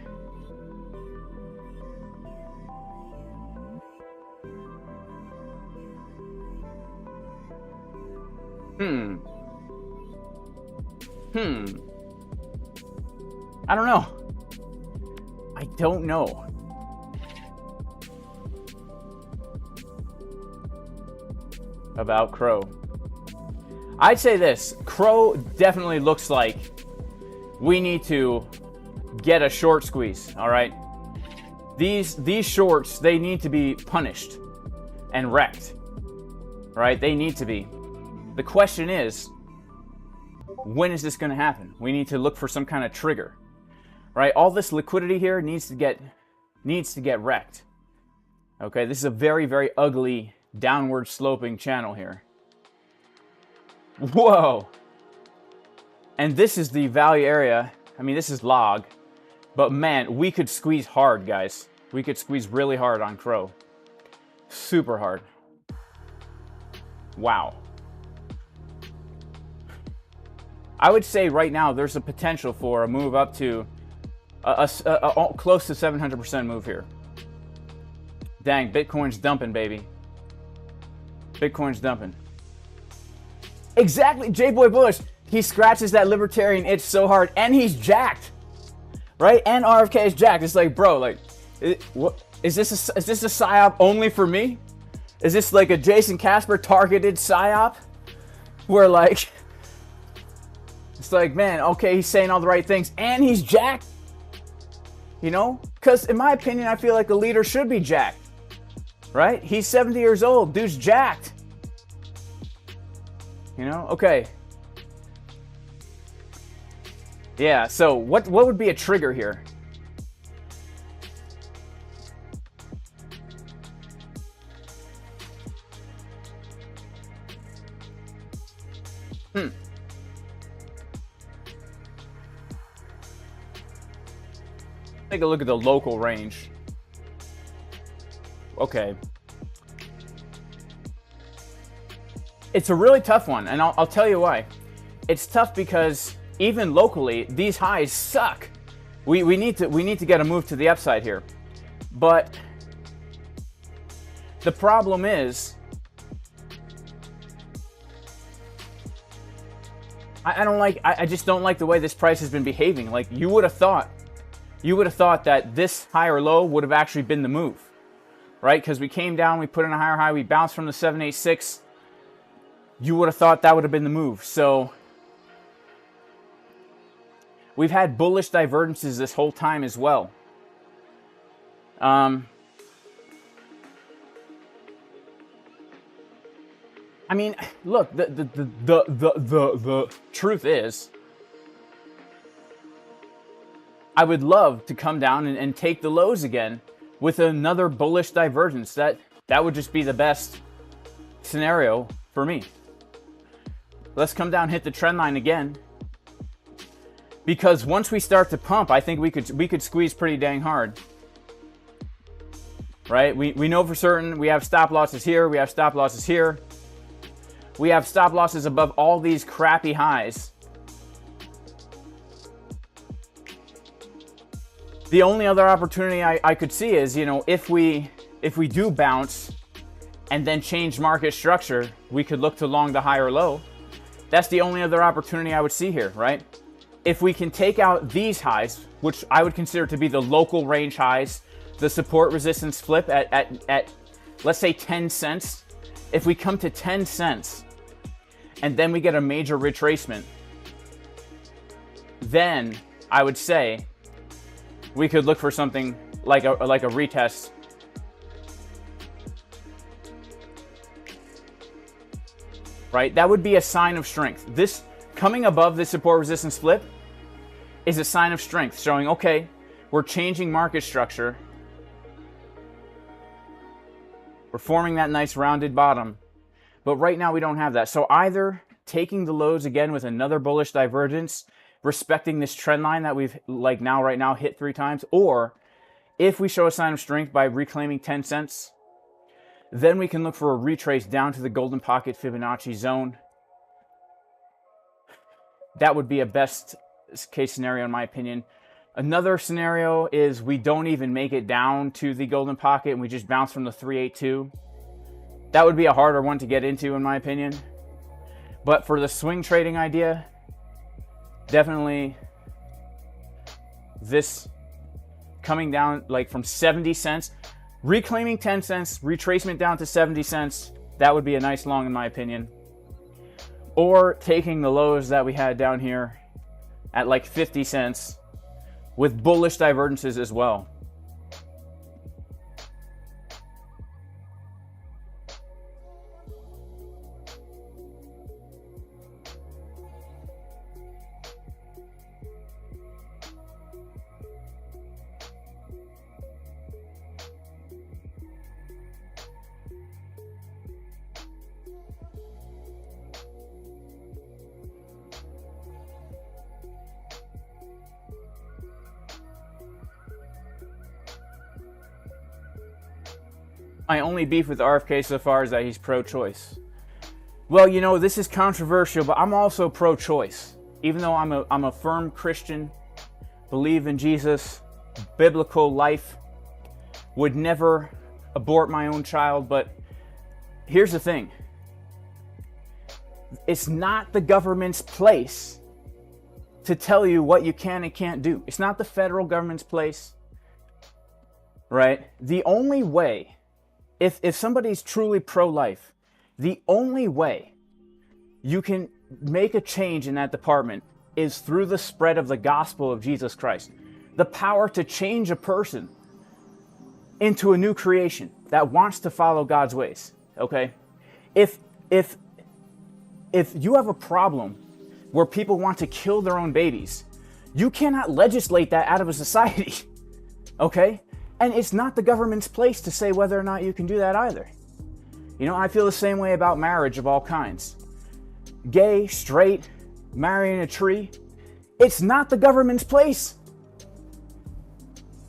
I don't know. I don't know. About Crow. I'd say this. Crow definitely looks like we need to get a short squeeze, all right? These shorts, they need to be punished and wrecked, right? They need to be. The question is, when is this going to happen? We need to look for some kind of trigger, right? All this liquidity here needs to get wrecked. Okay, this is a very, very ugly downward sloping channel here. Whoa! And this is the value area. I mean, this is log. But man, we could squeeze hard, guys. We could squeeze really hard on Crow. Super hard. Wow. I would say right now there's a potential for a move up to Close to 700% move here. Dang, Bitcoin's dumping, baby. Bitcoin's dumping. Exactly, J-Boy Bush. He scratches that libertarian itch so hard, and he's jacked, right? And RFK is jacked. It's like, bro, like, what is this? Is this a psyop only for me? Is this like a Jason Casper targeted psyop, where like, it's like, man, okay, he's saying all the right things, and he's jacked. You know, because in my opinion, I feel like a leader should be jacked, right? He's 70 years old, dude's jacked. You know, okay. Yeah, so what would be a trigger here? Take a look at the local range. Okay. It's a really tough one, and I'll tell you why. It's tough because even locally, these highs suck. We need to get a move to the upside here. But the problem is, I just don't like the way this price has been behaving. Like, you would have thought that this high or low would have actually been the move, right? Because we came down, we put in a higher high, we bounced from the 786. You would have thought that would have been the move. So we've had bullish divergences this whole time as well. I mean, look, the truth is, I would love to come down and take the lows again with another bullish divergence. That would just be the best scenario for me. Let's come down, hit the trend line again. Because once we start to pump, I think we could squeeze pretty dang hard. Right? We know for certain we have stop losses here, we have stop losses here. We have stop losses above all these crappy highs. The only other opportunity I could see is, you know, if we do bounce and then change market structure, we could look to long the high or low. That's the only other opportunity I would see here, right? If we can take out these highs, which I would consider to be the local range highs, the support resistance flip at let's say 10 cents. If we come to 10 cents and then we get a major retracement, then I would say we could look for something like a retest. Right? That would be a sign of strength. This coming above this support resistance flip is a sign of strength, showing, okay, we're changing market structure. We're forming that nice rounded bottom. But right now we don't have that. So either taking the lows again with another bullish divergence, respecting this trend line that we've right now hit 3 times, or if we show a sign of strength by reclaiming 10 cents, then we can look for a retrace down to the golden pocket Fibonacci zone. That would be a best case scenario in my opinion. Another scenario is we don't even make it down to the golden pocket and we just bounce from the 382. That would be a harder one to get into in my opinion. But for the swing trading idea, definitely this coming down like from 70 cents, reclaiming 10 cents, retracement down to 70 cents, that would be a nice long in my opinion. Or taking the lows that we had down here at like 50 cents with bullish divergences as well. My only beef with RFK so far is that he's pro-choice. Well, you know, this is controversial, but I'm also pro-choice. Even though I'm a firm Christian, believe in Jesus, biblical life, would never abort my own child. But here's the thing. It's not the government's place to tell you what you can and can't do. It's not the federal government's place, right? The only way, if somebody's truly pro-life, the only way you can make a change in that department is through the spread of the gospel of Jesus Christ. The power to change a person into a new creation that wants to follow God's ways, okay? If you have a problem where people want to kill their own babies, you cannot legislate that out of a society, okay? And it's not the government's place to say whether or not you can do that either. You know, I feel the same way about marriage of all kinds. Gay, straight, marrying a tree. It's not the government's place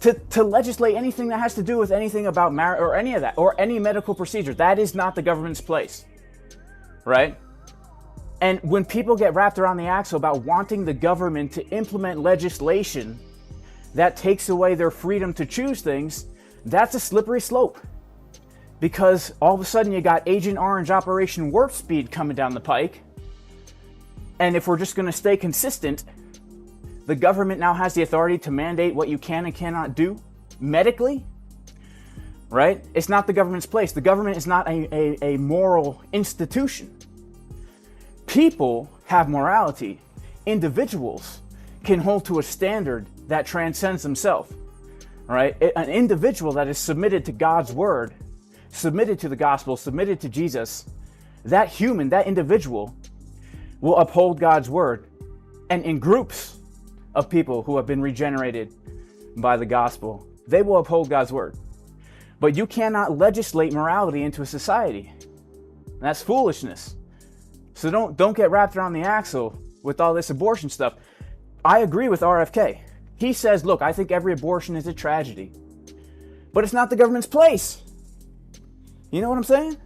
to legislate anything that has to do with anything about marriage or any of that, or any medical procedure. That is not the government's place, right? And when people get wrapped around the axle about wanting the government to implement legislation that takes away their freedom to choose things, that's a slippery slope. Because all of a sudden you got Agent Orange Operation Warp Speed coming down the pike. And if we're just going to stay consistent, the government now has the authority to mandate what you can and cannot do medically, right? It's not the government's place. The government is not a moral institution. People have morality. Individuals can hold to a standard that transcends themselves, right? An individual that is submitted to God's word, submitted to the gospel, submitted to Jesus, that human, that individual will uphold God's word. And in groups of people who have been regenerated by the gospel, they will uphold God's word. But you cannot legislate morality into a society. That's foolishness. So don't get wrapped around the axle with all this abortion stuff. I agree with RFK. He says, look, I think every abortion is a tragedy. But it's not the government's place. You know what I'm saying?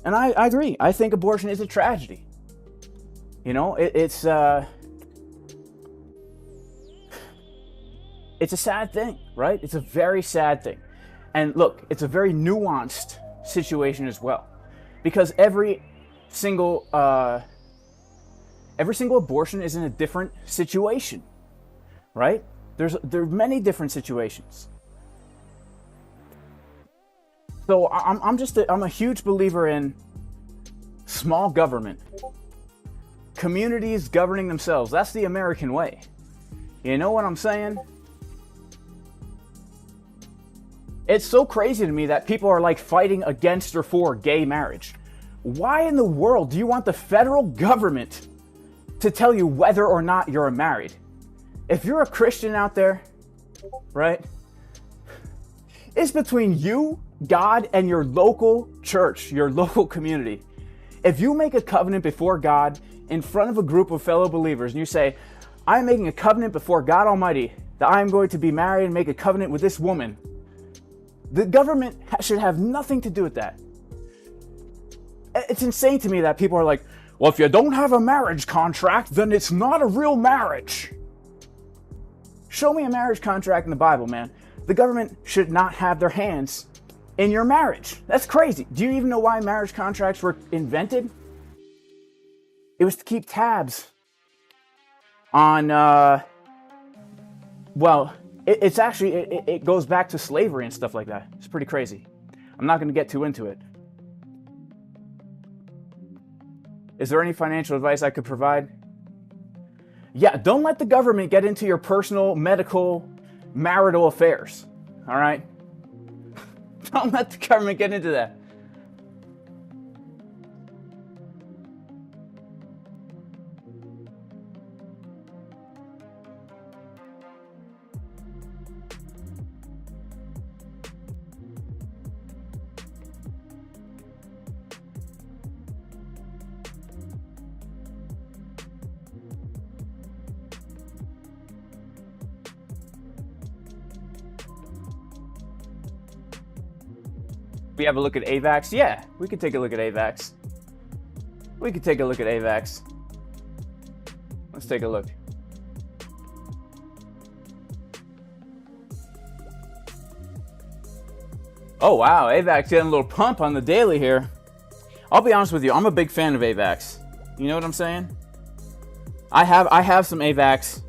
And I agree. I think abortion is a tragedy. You know, it's a sad thing, right? It's a very sad thing. And look, it's a very nuanced situation as well. Because every single abortion is in a different situation, right? There are many different situations. So I'm a huge believer in small government. Communities governing themselves. That's the American way. You know what I'm saying? It's so crazy to me that people are like fighting against or for gay marriage. Why in the world do you want the federal government to tell you whether or not you're married? If you're a Christian out there, right? It's between you, God, and your local church, your local community. If you make a covenant before God in front of a group of fellow believers and you say, I'm making a covenant before God Almighty that I am going to be married and make a covenant with this woman, the government should have nothing to do with that. It's insane to me that people are like, well, if you don't have a marriage contract, then it's not a real marriage. Show me a marriage contract in the Bible, man. The government should not have their hands in your marriage. That's crazy. Do you even know why marriage contracts were invented? It was to keep tabs on, it's actually, it goes back to slavery and stuff like that. It's pretty crazy. I'm not going to get too into it. Is there any financial advice I could provide? Yeah, don't let the government get into your personal, medical, marital affairs. All right? Don't let the government get into that. We have a look at AVAX? Yeah, we could take a look at AVAX. We could take a look at AVAX. Let's take a look. Oh wow, AVAX getting a little pump on the daily here. I'll be honest with you, I'm a big fan of AVAX. You know what I'm saying? I have some AVAX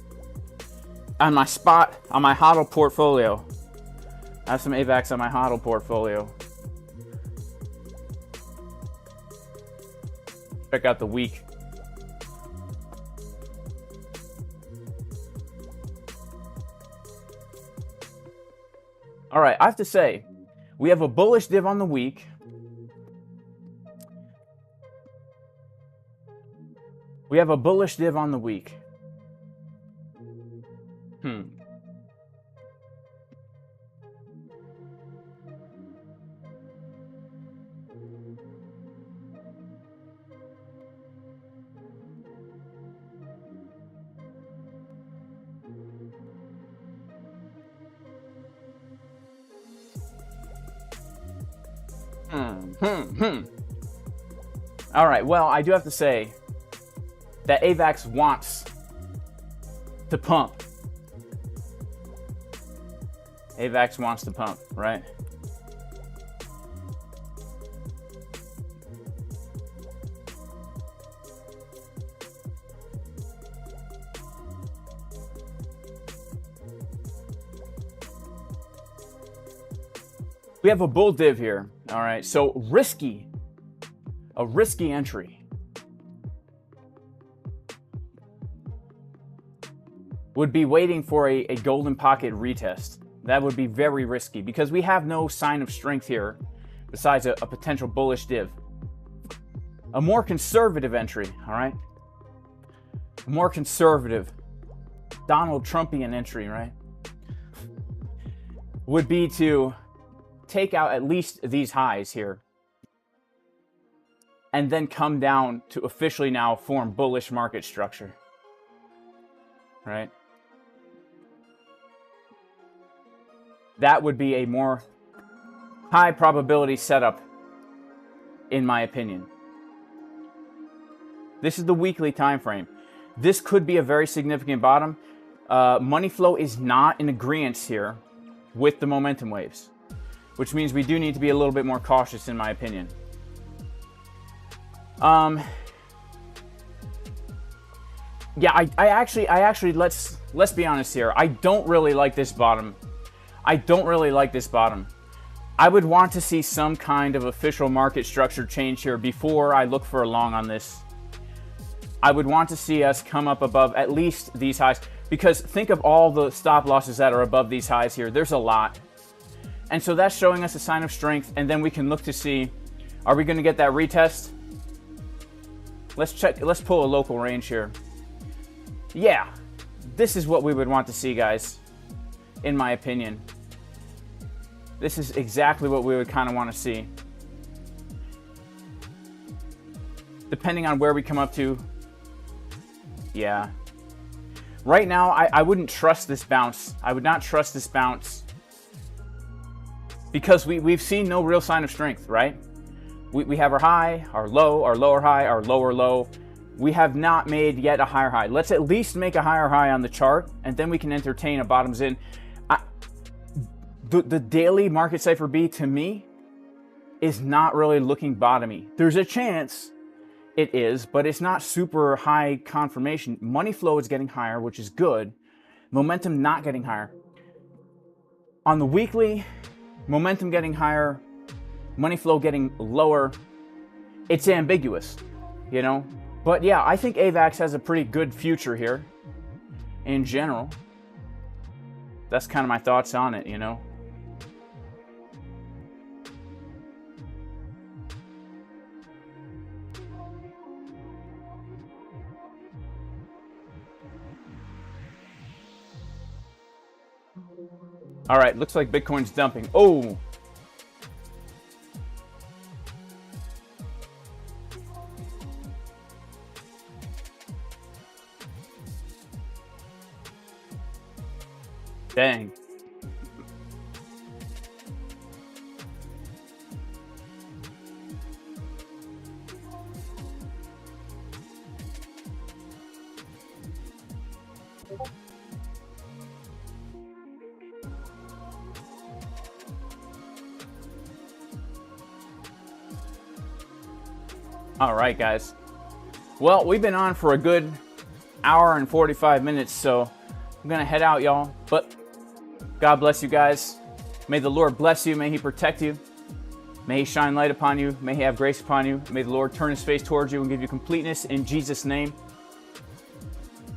on my spot on my HODL portfolio. I have some AVAX on my HODL portfolio. Check out the week. All right, I have to say, we have a bullish div on the week. We have a bullish div on the week. All right, well, I do have to say that AVAX wants to pump. AVAX wants to pump, right? We have a bull div here. All right, so risky. A risky entry would be waiting for a golden pocket retest. That would be very risky because we have no sign of strength here besides a potential bullish div. A more conservative entry, all right? A more conservative Donald Trumpian entry, right? Would be to take out at least these highs here and then come down to officially now form bullish market structure, right? That would be a more high probability setup, in my opinion. This is the weekly time frame. This could be a very significant bottom. Money flow is not in agreement here with the momentum waves, which means we do need to be a little bit more cautious, in my opinion. Yeah, I actually let's be honest here. I don't really like this bottom. I don't really like this bottom. I would want to see some kind of official market structure change here before I look for a long on this. I would want to see us come up above at least these highs, because think of all the stop losses that are above these highs here. There's a lot. And so that's showing us a sign of strength, and then we can look to see, are we going to get that retest? Let's check, let's pull a local range here. Yeah, this is what we would want to see, guys, in my opinion. This is exactly what we would kind of want to see. Depending on where we come up to. Yeah. Right now, I wouldn't trust this bounce. I would not trust this bounce. Because we've seen no real sign of strength, right? We have our high, our lower high, our lower low. We have not made yet a higher high. Let's at least make a higher high on the chart, and then we can entertain a bottoms in. The daily market cipher B, to me, is not really looking bottomy. There's a chance it is, but it's not super high confirmation. Money flow is getting higher, which is good. Momentum not getting higher. On the weekly, momentum getting higher, money flow getting lower. It's ambiguous, you know? But yeah, I think AVAX has a pretty good future here in general. That's kind of my thoughts on it, you know? All right, looks like Bitcoin's dumping. Oh! Dang. All right, guys. Well, we've been on for a good hour and 45 minutes, so I'm going to head out, y'all. But God bless you guys. May the Lord bless you. May he protect you. May he shine light upon you. May he have grace upon you. May the Lord turn his face towards you and give you completeness in Jesus' name.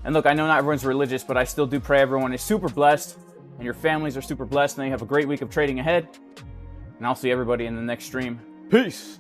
And look, I know not everyone's religious, but I still do pray everyone is super blessed and your families are super blessed and that you have a great week of trading ahead. And I'll see everybody in the next stream. Peace.